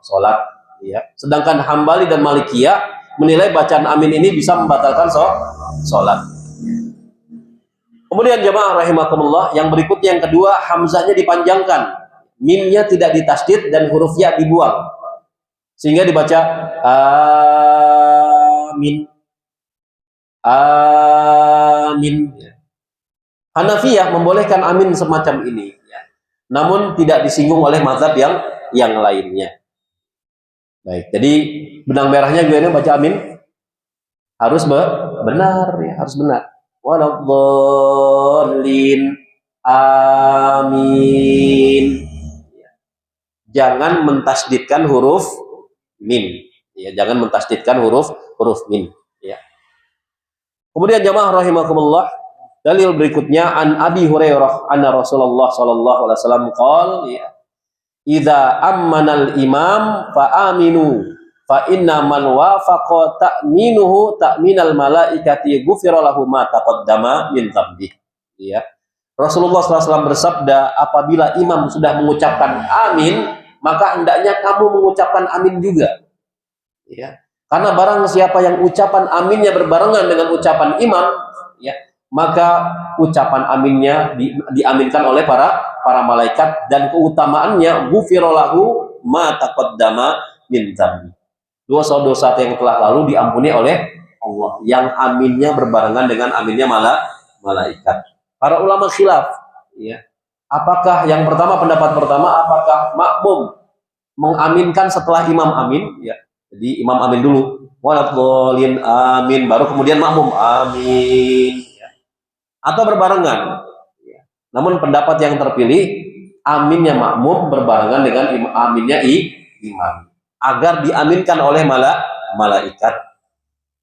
sholat. Ya. Sedangkan Hambali dan Malikiyah menilai bacaan amin ini bisa membatalkan sholat. Kemudian jemaah rahimakumullah, yang berikutnya yang kedua, hamzahnya dipanjangkan, mimnya tidak ditasdid dan huruf ya dibuang, sehingga dibaca amin, amin. Hanafiyah membolehkan amin semacam ini, ya, namun tidak disinggung oleh mazhab yang lainnya. Baik, jadi benang merahnya gimana baca amin? Harus benar, ya, harus benar. Waladhdallin, amin. jangan mentasdidkan huruf min. Ya, jangan mentasdidkan huruf min. Ya. Kemudian jamaah rahimakumullah, dalil berikutnya an Abi Hurairah anna Rasulullah sallallahu alaihi wasallam qol, ya, idza ammanal imam fa aminu fa inna man wafaqa ta'minuhu ta'minal malaikati ghufira lahu ma taqaddama min dzambi. Ya. Rasulullah SAW bersabda, apabila imam sudah mengucapkan amin, maka hendaknya kamu mengucapkan amin juga. Ya. Karena barang siapa yang ucapan aminnya berbarengan dengan ucapan imam, ya, maka ucapan aminnya diaminkan oleh para malaikat, dan keutamaannya ghufira lahu ma taqaddama min dzambi. Dosa-dosa yang telah lalu diampuni oleh Allah, yang aminnya berbarengan dengan aminnya malaikat. Para ulama khilaf, ya, apakah yang pertama, pendapat pertama, apakah makmum mengaminkan setelah imam amin, ya, jadi imam amin dulu, waladhdallin amin, baru kemudian makmum amin, ya, atau berbarengan, ya. Namun pendapat yang terpilih, aminnya makmum berbarengan dengan aminnya imam, agar diaminkan oleh malaikat.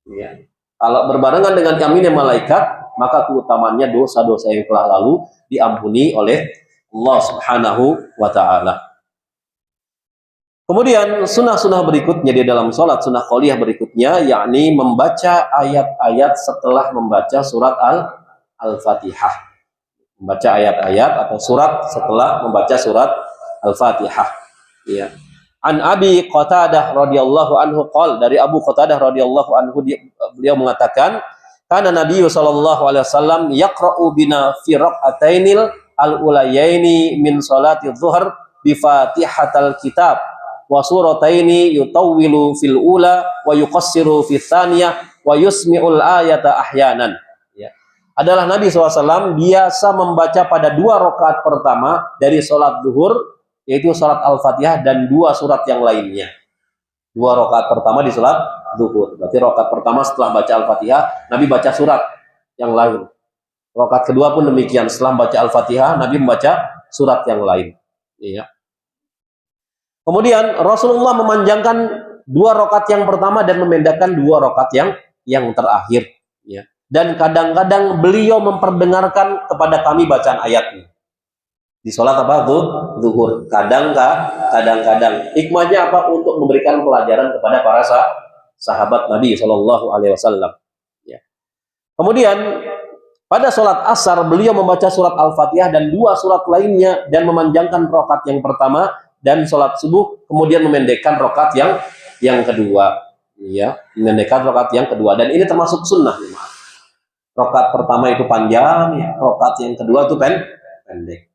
Ya. Kalau berbarengan dengan aminnya malaikat, maka keutamaannya dosa-dosa yang telah lalu diampuni oleh Allah Subhanahu wa ta'ala. Kemudian sunnah-sunnah berikutnya di dalam sholat, sunnah qauliyah berikutnya, yakni membaca ayat-ayat setelah membaca surat Al-Fatihah. Membaca ayat-ayat atau surat setelah membaca surat Al-Fatihah. Ya. An Abi Qatadah radhiyallahu anhu qol, dari Abu Qatadah radhiyallahu anhu, beliau mengatakan, karena Nabi sallallahu alaihi wasallam yaqra'u bina fi raq'atainil al-ulayaini min salati dhuhr bi Fatihatal kitab wa surataini yutawwilu fil ula wa yuqassiru fi tsaniyah wa yusmi'ul ayata ahyanan. Ya. Adalah Nabi SAW biasa membaca pada 2 rakaat pertama dari salat zuhur, yaitu salat Al-Fatihah dan 2 surat yang lainnya. 2 rakaat pertama di salat zuhur. Berarti rakaat pertama setelah baca Al-Fatihah, Nabi baca surat yang lain. Rakaat kedua pun demikian, setelah baca Al-Fatihah, Nabi membaca surat yang lain. Ya. Kemudian Rasulullah memanjangkan 2 rakaat yang pertama dan memendekkan 2 rakaat yang terakhir. Ya. Dan kadang-kadang beliau memperdengarkan kepada kami bacaan ayatnya. Di sholat apa? Zuhur. Kadang-kadang. Hikmahnya apa? Untuk memberikan pelajaran kepada para sahabat Nabi Shallallahu Alaihi Wasallam. Ya. Kemudian pada sholat asar beliau membaca surat Al-Fatihah dan 2 surat lainnya dan memanjangkan rakaat yang pertama, dan sholat subuh kemudian memendekkan rakaat yang kedua. Ya, memendekkan rakaat yang kedua, dan ini termasuk sunnah. Rakaat pertama itu panjang, ya. Rakaat yang kedua itu pendek.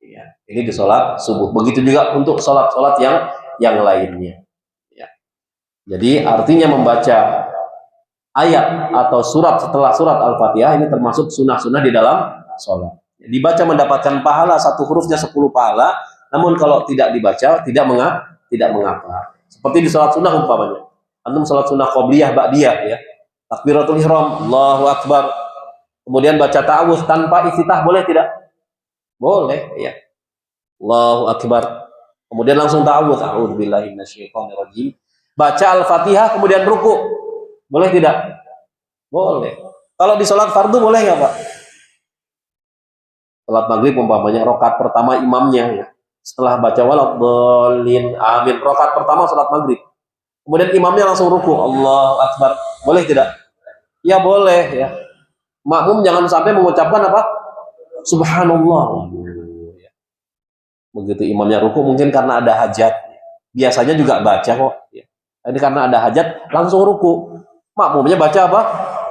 Ya, ini di sholat subuh. Begitu juga untuk sholat-sholat yang lainnya. Ya. Jadi artinya membaca ayat atau surat setelah surat Al-Fatihah ini termasuk sunnah-sunnah di dalam sholat. Dibaca mendapatkan pahala, 1 hurufnya 10 pahala. Namun kalau tidak dibaca tidak mengapa. Seperti di sholat sunnah umpamanya. Antum sholat sunnah qobliyah ba'diyah, ya. Takbiratul ihram, Allahu akbar. Kemudian baca ta'awudz tanpa iftitah, boleh tidak? Boleh, ya. Allahu akbar. Kemudian langsung ta'awudz, a'udzubillahi minasyaitonirrajim. Baca Al-Fatihah kemudian ruku. Boleh tidak? Boleh. Kalau di sholat fardu boleh nggak, Pak? Sholat maghrib umpamanya, rakaat pertama imamnya, ya. Setelah baca waladhdallin amin, rakaat pertama sholat maghrib. Kemudian imamnya langsung ruku, Allahu akbar. Boleh tidak? Ya boleh, ya. Makmum jangan sampai mengucapkan apa? Subhanallah. Begitu imamnya ruku, mungkin karena ada hajat. Biasanya juga baca kok. Ya. Ini karena ada hajat langsung ruku. Makmumnya baca apa?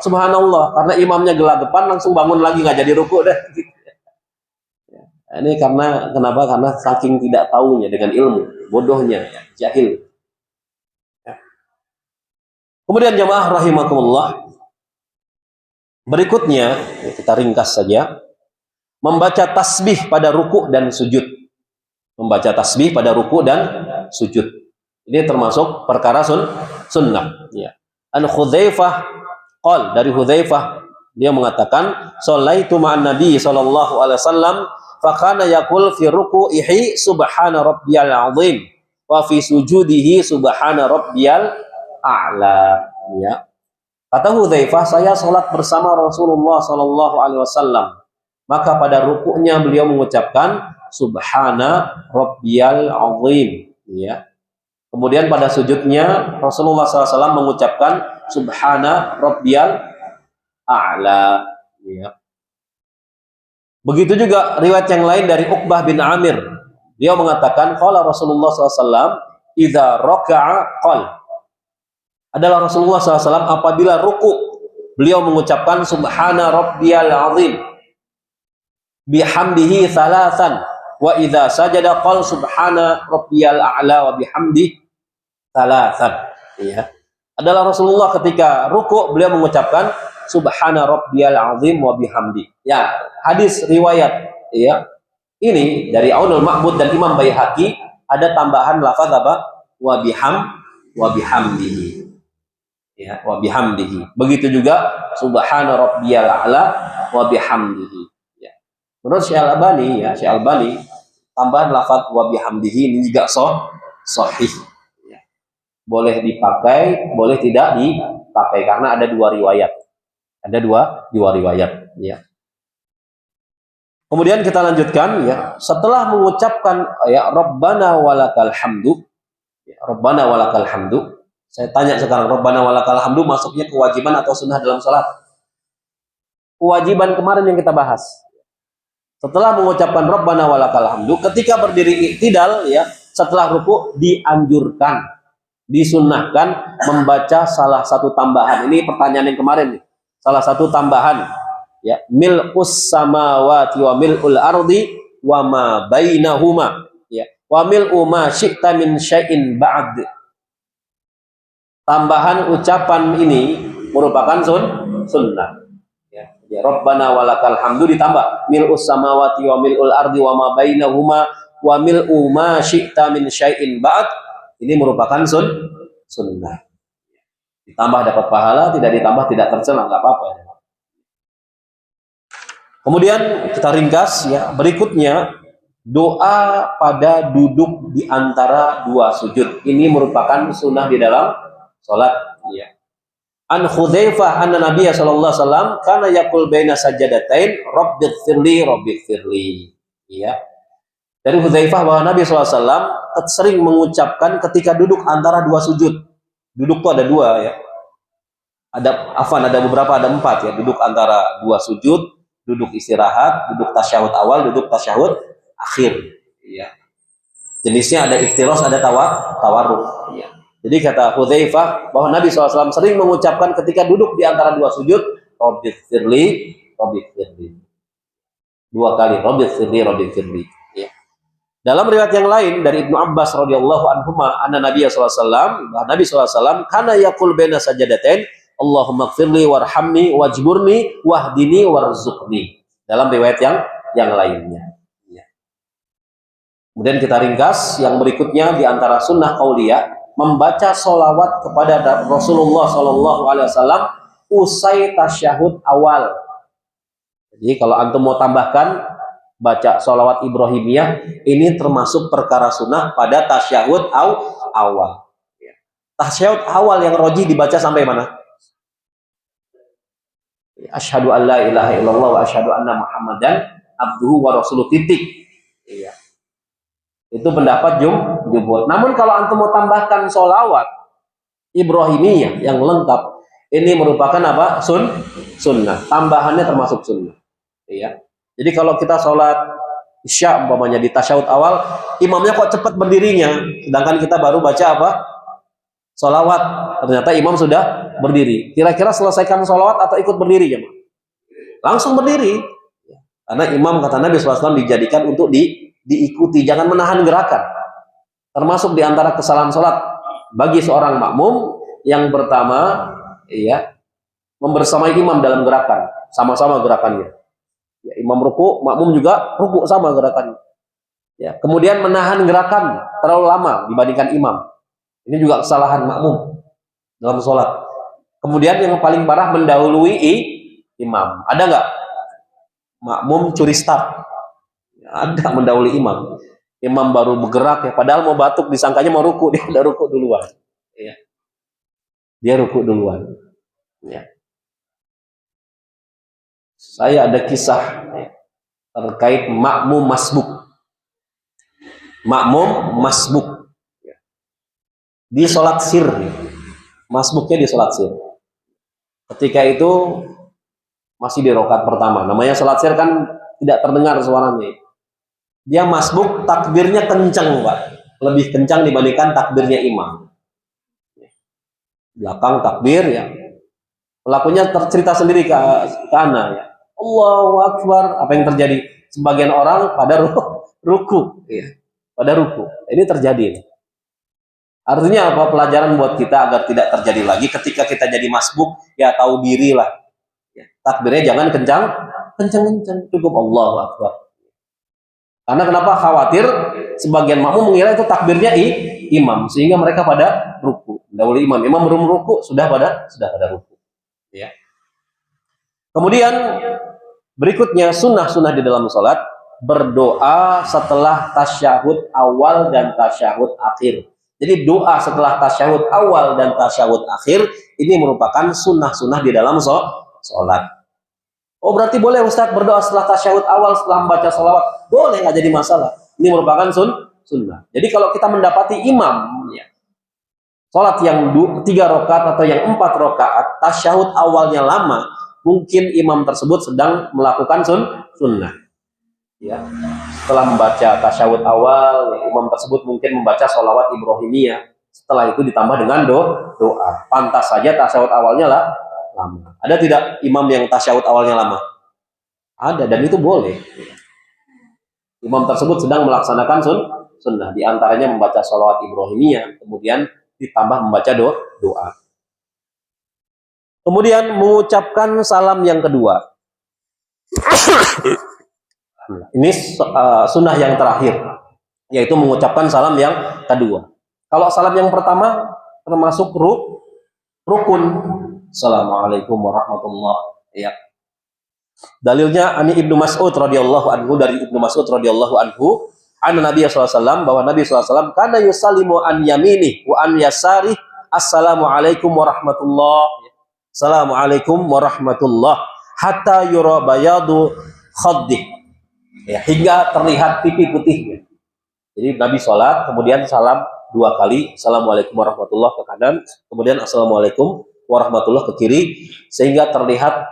Subhanallah. Karena imamnya gelagapan langsung bangun lagi, nggak jadi ruku deh. Ini kenapa? Karena saking tidak tahunya dengan ilmu, bodohnya, ya, jahil. Ya. Kemudian jamaah rahimakumullah, berikutnya kita ringkas saja, membaca tasbih pada ruku dan sujud. Membaca tasbih pada ruku dan sujud. Ini termasuk perkara sunnah. Ya. An Hudzaifah qol, dari Hudzaifah dia mengatakan, "Shallaitu ma'an Nabi sallallahu alaihi wasallam fakana yaqul fi ruku'ihi subhana rabbiyal azim wa fi sujudihi subhana rabbiyal a'la. Ya. Kata Hudzaifah, saya sholat bersama Rasulullah sallallahu alaihi wasallam. Maka pada rukuknya beliau mengucapkan subhana rabbiyal azim. Ya. Kemudian pada sujudnya Rasulullah SAW mengucapkan subhana rabbiyal a'la. Ya. Begitu juga riwayat yang lain dari Uqbah bin Amir. Dia mengatakan qala Rasulullah SAW idza raka'a qala. Adalah Rasulullah SAW apabila ruku beliau mengucapkan subhana rabbiyal azim bihamdihi thalathan wa idza sajada qala subhana rabbiyal a'la wa bihamdihi thalathan. Ya. Adalah Rasulullah ketika ruku beliau mengucapkan subhana rabbiyal azim wa bihamdi. Ya, hadis riwayat ya. Ini dari Aunul Ma'bud dan Imam Baihaqi ada tambahan lafaz apa? Wa bihamdihi. Ya, wa bihamdihi. Begitu juga subhana rabbiyal a'la wa bihamdihi. Ya. Menurut Syekh Al-Albani ya, Syekh Al-Albani tambahan lafaz wa bihamdihi ini juga sahih. Ya. Boleh dipakai, boleh tidak dipakai karena ada dua riwayat. Ada dua riwayat ya. Kemudian kita lanjutkan ya, setelah mengucapkan ya Rabbana walakal hamdu. Ya, Rabbana walakal hamdu. Saya tanya sekarang, Rabbana walakal hamdu masuknya kewajiban atau sunnah dalam sholat? Kewajiban kemarin yang kita bahas. Setelah mengucapkan Rabbana walakal hamdu, ketika berdiri iktidal ya, setelah ruku dianjurkan, disunnahkan membaca salah satu tambahan. Ini pertanyaan yang kemarin nih. Salah satu tambahan ya, mil'us samawati wa mil'ul ardi wa ma bainahuma ya, wa mil'u ma syi'ta min syai'in ba'd. Tambahan ucapan ini merupakan sunnah. Ya, Rabbana walakal hamdu ditambah mil'us samawati wa mil'ul ardi wa ma bainahuma wa mil'u ma syi'ta min syai'in ba'd. Ini merupakan sunnah. Ditambah dapat pahala, tidak ditambah tidak tercela, nggak apa-apa. Kemudian kita ringkas ya, berikutnya doa pada duduk di antara dua sujud. Ini merupakan sunnah di dalam sholat. Ya. An Hudzaifah anna Nabiya sallallahu alaihi wasallam kana yaqul baina sajadatain rabbighfirli. Ya. Dari Hudzaifah bahwa Nabi sallallahu alaihi wasallam sering mengucapkan ketika duduk antara dua sujud. Duduk itu ada dua ya. Ada beberapa, ada 4 ya. Duduk antara dua sujud, duduk istirahat, duduk tasyahud awal, duduk tasyahud akhir. Ya. Jenisnya ada iftiros, ada tawarruk. Ya. Jadi kata Hudzaifah bahwa Nabi SAW sering mengucapkan ketika duduk di antara dua sujud, Rabbighfirli. 2 kali, Rabbighfirli. Ya. Dalam riwayat yang lain dari Ibnu Abbas radhiyallahu anhuma, anna Nabi SAW, Nabi SAW kana yaqul baina sajadatain, Allahumma gfirli warhamni wajburni wahdini warzuqni. Dalam riwayat yang lainnya. Ya. Kemudian kita ringkas yang berikutnya di antara sunnah qauliyah, membaca sholawat kepada Rasulullah SAW usai tasyahud awal. Jadi kalau antum mau tambahkan baca sholawat Ibrahimiyah, ini termasuk perkara sunnah pada tasyahud awal. Tasyahud awal yang rajih dibaca sampai mana? Asyhadu an la ilaha illallah wa asyhadu anna Muhammadan abduhu wa rasuluh titik. Iya. Itu pendapat jumhur. Namun kalau antum mau tambahkan sholawat Ibrahimiyah yang lengkap, ini merupakan apa? Sunnah. Tambahannya termasuk sunnah. Iya. Jadi kalau kita sholat Isya umpamanya di tasyahud awal, imamnya kok cepat berdirinya, sedangkan kita baru baca apa? Sholawat. Ternyata imam sudah berdiri. Kira-kira selesaikan sholawat atau ikut berdiri ya? Langsung berdiri. Karena imam kata Nabi SAW dijadikan untuk diikuti, jangan menahan gerakan. Termasuk di antara kesalahan sholat bagi seorang makmum yang pertama, ya, membersamai imam dalam gerakan, sama-sama gerakannya. Ya, imam ruku, makmum juga ruku sama gerakannya. Ya, kemudian menahan gerakan terlalu lama dibandingkan imam. Ini juga kesalahan makmum dalam sholat. Kemudian yang paling parah mendahului imam. Ada nggak makmum curi start? Ada mendahului imam. Imam baru bergerak ya, padahal mau batuk disangkanya mau ruku, dia udah ruku duluan. Ya. Dia ruku duluan. Ya. Saya ada kisah ya, terkait makmum masbuk. Makmum masbuk ya. Di sholat sir, masbuknya di sholat sir. Ketika itu masih di rakaat pertama. Namanya sholat sir kan tidak terdengar suaranya. Dia masbuk, takbirnya kencang, Pak. Lebih kencang dibandingkan takbirnya imam. Belakang takbir ya. Pelakunya tercerita sendiri ke ana ya. Allahu Akbar. Apa yang terjadi? Sebagian orang pada ruku ya. Pada ruku. Ini terjadi. Artinya apa? Pelajaran buat kita agar tidak terjadi lagi ketika kita jadi masbuk, ya tahu diri lah. Ya. Takbirnya jangan kencang, cukup Allahu Akbar. Karena kenapa? Khawatir sebagian makmum mengira itu takbirnya imam, sehingga mereka pada ruku. Dahulu imam belum ruku sudah pada ruku. Ya. Kemudian berikutnya sunnah-sunnah di dalam sholat, berdoa setelah tasyahud awal dan tasyahud akhir. Jadi doa setelah tasyahud awal dan tasyahud akhir ini merupakan sunnah-sunnah di dalam sholat. Oh berarti boleh Ustaz berdoa setelah tasyahud awal setelah membaca sholawat? Boleh, nggak jadi masalah. Ini merupakan sunnah. Jadi kalau kita mendapati imam ya, sholat yang 3 rakaat atau yang 4 rakaat, tasyahud awalnya lama, mungkin imam tersebut sedang melakukan sunnah. Ya. Setelah membaca tasyahud awal, ya, imam tersebut mungkin membaca sholawat Ibrahimiyah. Setelah itu ditambah dengan doa. Pantas saja tasyahud awalnya lah lama. Ada tidak imam yang tasyahud awalnya lama? Ada, dan itu boleh. Imam tersebut sedang melaksanakan sunnah. Di antaranya membaca sholawat Ibrahimiyah, kemudian ditambah membaca doa. Kemudian mengucapkan salam yang kedua. Ini sunnah yang terakhir, yaitu mengucapkan salam yang kedua. Kalau salam yang pertama termasuk rukun. Assalamualaikum warahmatullahi wabarakatuh. Ya. Dalilnya ani Ibnu Mas'ud radhiyallahu anhu, dari Ibnu Mas'ud radhiyallahu anhu, Nabi SAW, bahwa Nabi SAW kana yusallimu an yamini wa an yasari, assalamualaikum warahmatullahi, assalamualaikum warahmatullahi, hatta yura bayadu khaddih, ya, hingga terlihat pipi putihnya. Jadi Nabi sholat, kemudian salam 2 kali, assalamualaikum warahmatullahi ke kanan, kemudian assalamualaikum warahmatullahi ke kiri, sehingga terlihat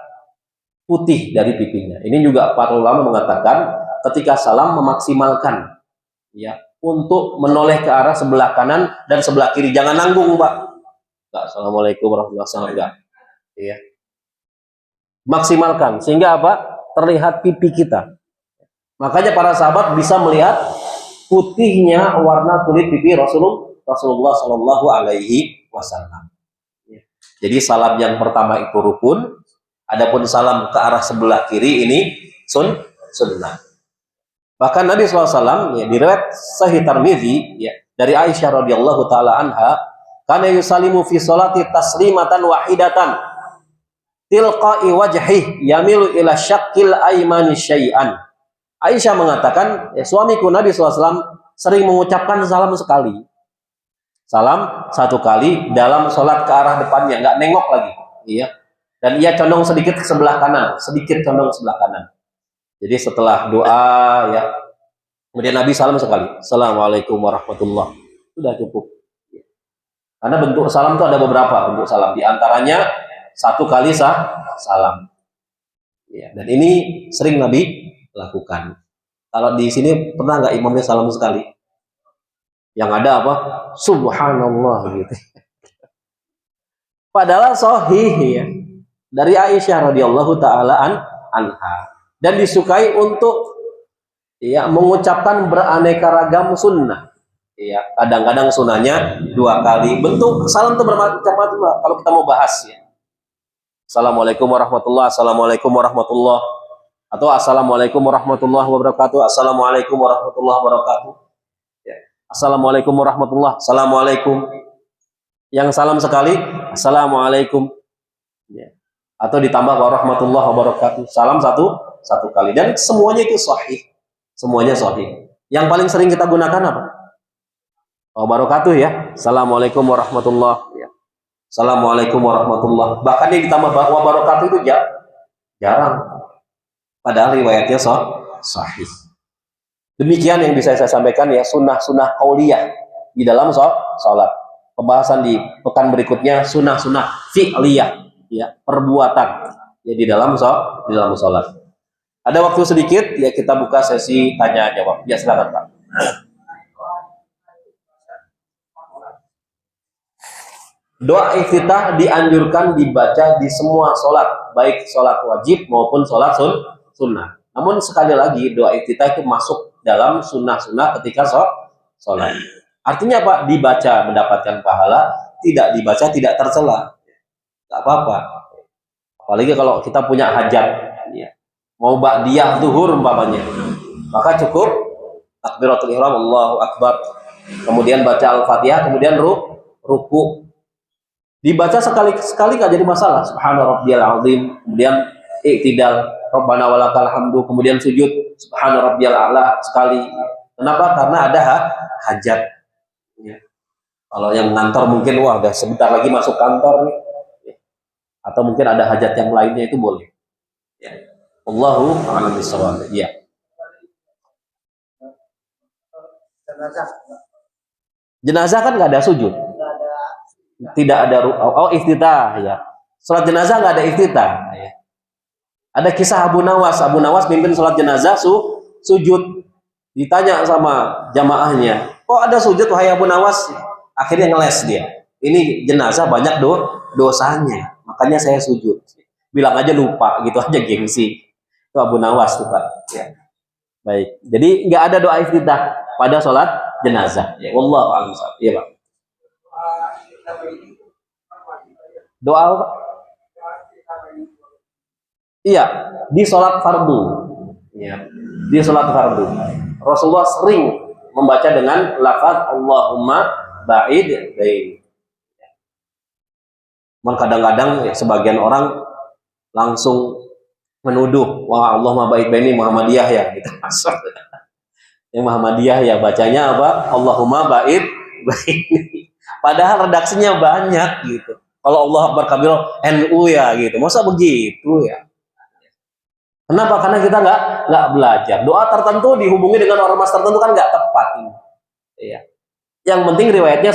putih dari pipinya. Ini juga para ulama mengatakan ketika salam memaksimalkan ya untuk menoleh ke arah sebelah kanan dan sebelah kiri, jangan nanggung Pak. Enggak, assalamualaikum warahmatullahi wabarakatuh. Ya. Maksimalkan sehingga apa? Terlihat pipi kita. Makanya para sahabat bisa melihat putihnya warna kulit pipi Rasulullah Shallallahu Alaihi Wasallam. Jadi salam yang pertama itu rukun, adapun salam ke arah sebelah kiri ini sunnah. Bahkan Nabi SAW ya, di riwayat Sahih Tirmidzi ya, dari Aisyah radhiyallahu taala anha, kana yusallimu fi sholati taslimatan wahidatan tilqa'i wajhi yamilu ila syaqqil aymani syai'an. Aisyah mengatakan, ya, suamiku Nabi SAW sering mengucapkan salam sekali. Salam 1 kali dalam sholat ke arah depannya, nggak nengok lagi. Iya. Dan ia condong sedikit ke sebelah kanan, sedikit condong ke sebelah kanan. Jadi setelah doa, ya, kemudian Nabi salam sekali, assalamualaikum warahmatullahi wabarakatuh. Sudah cukup. Karena bentuk salam itu ada beberapa bentuk salam. Di antaranya 1 kali salam. Ya, dan ini sering Nabi lakukan. Kalau di sini pernah nggak imamnya salam sekali? Yang ada apa? Subhanallah gitu. Padahal sahih ya, dari Aisyah radhiyallahu taala anha, dan disukai untuk ya mengucapkan beraneka ragam sunnah. Ya, kadang-kadang sunnahnya 2 kali. Bentuk salam itu bermacam-macam kalau kita mau bahas ya. Assalamualaikum warahmatullahi, assalamualaikum warahmatullahi, atau assalamualaikum warahmatullahi wabarakatuh, assalamualaikum warahmatullahi wabarakatuh. Assalamualaikum warahmatullahi, assalamualaikum. Yang salam sekali, assalamualaikum. Ya. Atau ditambah warahmatullahi wabarakatuh. Salam satu kali. Dan semuanya itu sahih. semuanya sahih. Yang paling sering kita gunakan apa? Wabarakatuh ya. Assalamualaikum warahmatullahi. Ya. Assalamualaikum warahmatullahi. Bahkan yang ditambah wabarakatuh itu jarang. Padahal riwayatnya sahih. Demikian yang bisa saya sampaikan ya, sunnah-sunnah qauliyah di dalam sholat. Pembahasan di pekan berikutnya sunnah-sunnah fi'liyah, ya, perbuatan ya di dalam sholat. Ada waktu sedikit ya, kita buka sesi tanya jawab. Ya silakan Pak. Doa iftitah dianjurkan dibaca di semua sholat, baik sholat wajib maupun sholat sunnah. Namun sekali lagi doa iftitah itu masuk dalam sunnah-sunnah ketika sholat. Artinya Pak, dibaca mendapatkan pahala, tidak dibaca tidak tercela, tak apa-apa. Apalagi kalau kita punya hajat, ya, mau ba'diyah zuhur umpamanya, maka cukup takbiratul ihram Allahu akbar, kemudian baca al-fatihah, kemudian ruku. Dibaca sekali-sekali nggak jadi masalah. Subhana rabbiyal azim, kemudian i'tidal, Rabbana walakal hamdu, kemudian sujud Subhana rabbiyal a'la sekali. Kenapa? Karena ada hajat. Ya. Kalau yang ngantor mungkin wah udah sebentar lagi masuk kantor nih. Ya. Atau mungkin ada hajat yang lainnya, itu boleh. Ya. Allahu a'lam bishawab. Ya. Jenazah kan nggak ada sujud. Tidak ada iftitah ya. Salat jenazah nggak ada iftitah ya. Ada kisah Abu Nawas mimpin salat jenazah sujud. Ditanya sama jamaahnya, kok ada sujud wahai Abu Nawas? Akhirnya ngeles dia. Ini jenazah banyak dosanya, makanya saya sujud. Bilang aja lupa gitu aja, gengsi. Itu Abu Nawas tuh Pak. Ya. Baik. Jadi nggak ada doa iftitah pada salat jenazah. Ya. Wallahu a'lam. Iya Pak. Doa apa? Iya, di sholat fardu. Ya, di sholat fardu. Rasulullah sering membaca dengan lafaz Allahumma ba'id bain. Kadang-kadang ya, sebagian orang langsung menuduh, wah Allahumma ba'id baini Muhammadiyah ya, gitu. Yang Muhammadiyah ya bacanya apa? Allahumma ba'id baini. Padahal redaksinya banyak gitu. Kalau Allah Akbar kabir NU ya gitu. Masa begitu ya? Kenapa? Karena kita nggak belajar. Doa tertentu dihubungi dengan ormas tertentu kan nggak tepat. Iya. Yang penting riwayatnya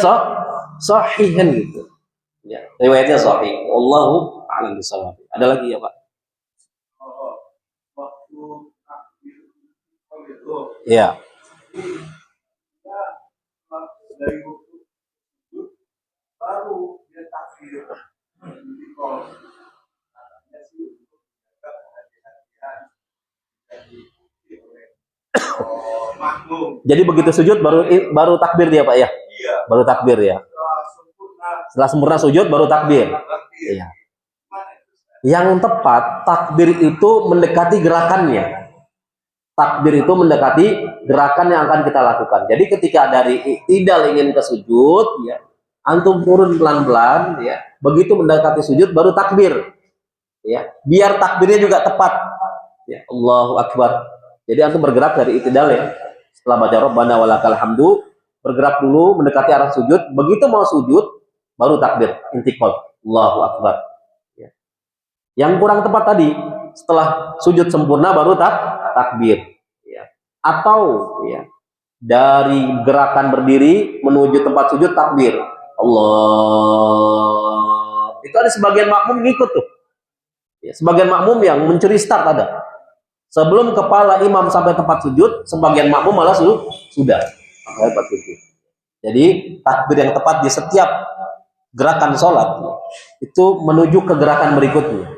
sahih kan gitu. Ya, riwayatnya sahih. Allahu a'lam bishawab. Ada lagi ya Pak? Iya. Baru dia takbir. Jadi begitu sujud baru takbir dia Pak ya? Iya. Baru takbir ya. Setelah sempurna sujud baru takbir. Iya. Yang tepat takbir itu mendekati gerakannya. Takbir itu mendekati gerakan yang akan kita lakukan. Jadi ketika dari i'tidal ingin ke sujud ya, antum turun pelan-pelan ya. Begitu mendekati sujud baru takbir. Ya, biar takbirnya juga tepat. Ya, Allahu Akbar. Jadi antum bergerak dari i'tidal ya. Setelah baca Rabbana walakal hamdu, bergerak dulu mendekati arah sujud. Begitu mau sujud baru takbir, intiqal. Allahu Akbar. Ya. Yang kurang tepat tadi, setelah sujud sempurna baru takbir. Ya. Atau ya, dari gerakan berdiri menuju tempat sujud takbir. Allah. Itu ada sebagian makmum ngikut tuh. Ya, sebagian makmum yang mencuri start ada. Sebelum kepala imam sampai tempat sujud, sebagian makmum malah sudah sampai tempat sujud. Jadi takbir yang tepat di setiap gerakan sholat ya, itu menuju ke gerakan berikutnya.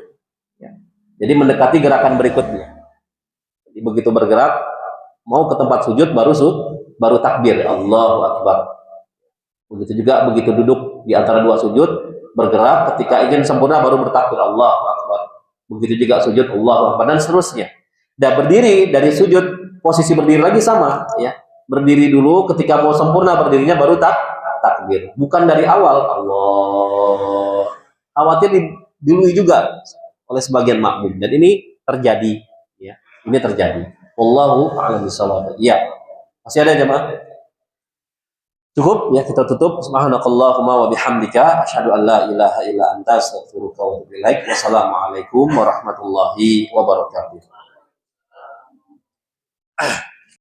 Ya. Jadi mendekati gerakan berikutnya. Jadi begitu bergerak mau ke tempat sujud baru takbir. Allahu Akbar. Begitu juga begitu duduk di antara dua sujud bergerak, ketika ingin sempurna baru bertakbir Allahu Akbar. Begitu juga sujud Allahu Akbar dan seterusnya. Dan berdiri dari sujud, posisi berdiri lagi sama ya. Berdiri dulu, ketika mau sempurna berdirinya baru takbir. Bukan dari awal. Allah. Khawatir didului juga oleh sebagian makmum. Dan ini terjadi ya. Ini terjadi. Wallahu a'lam bishawab. Ya, masih ada jemaah? Cukup ya, kita tutup. Subhanakallahumma wa bihamdika asyhadu an la ilaha illa anta astaghfiruka wa atubu ilaik. Wassalamualaikum warahmatullahi wabarakatuh.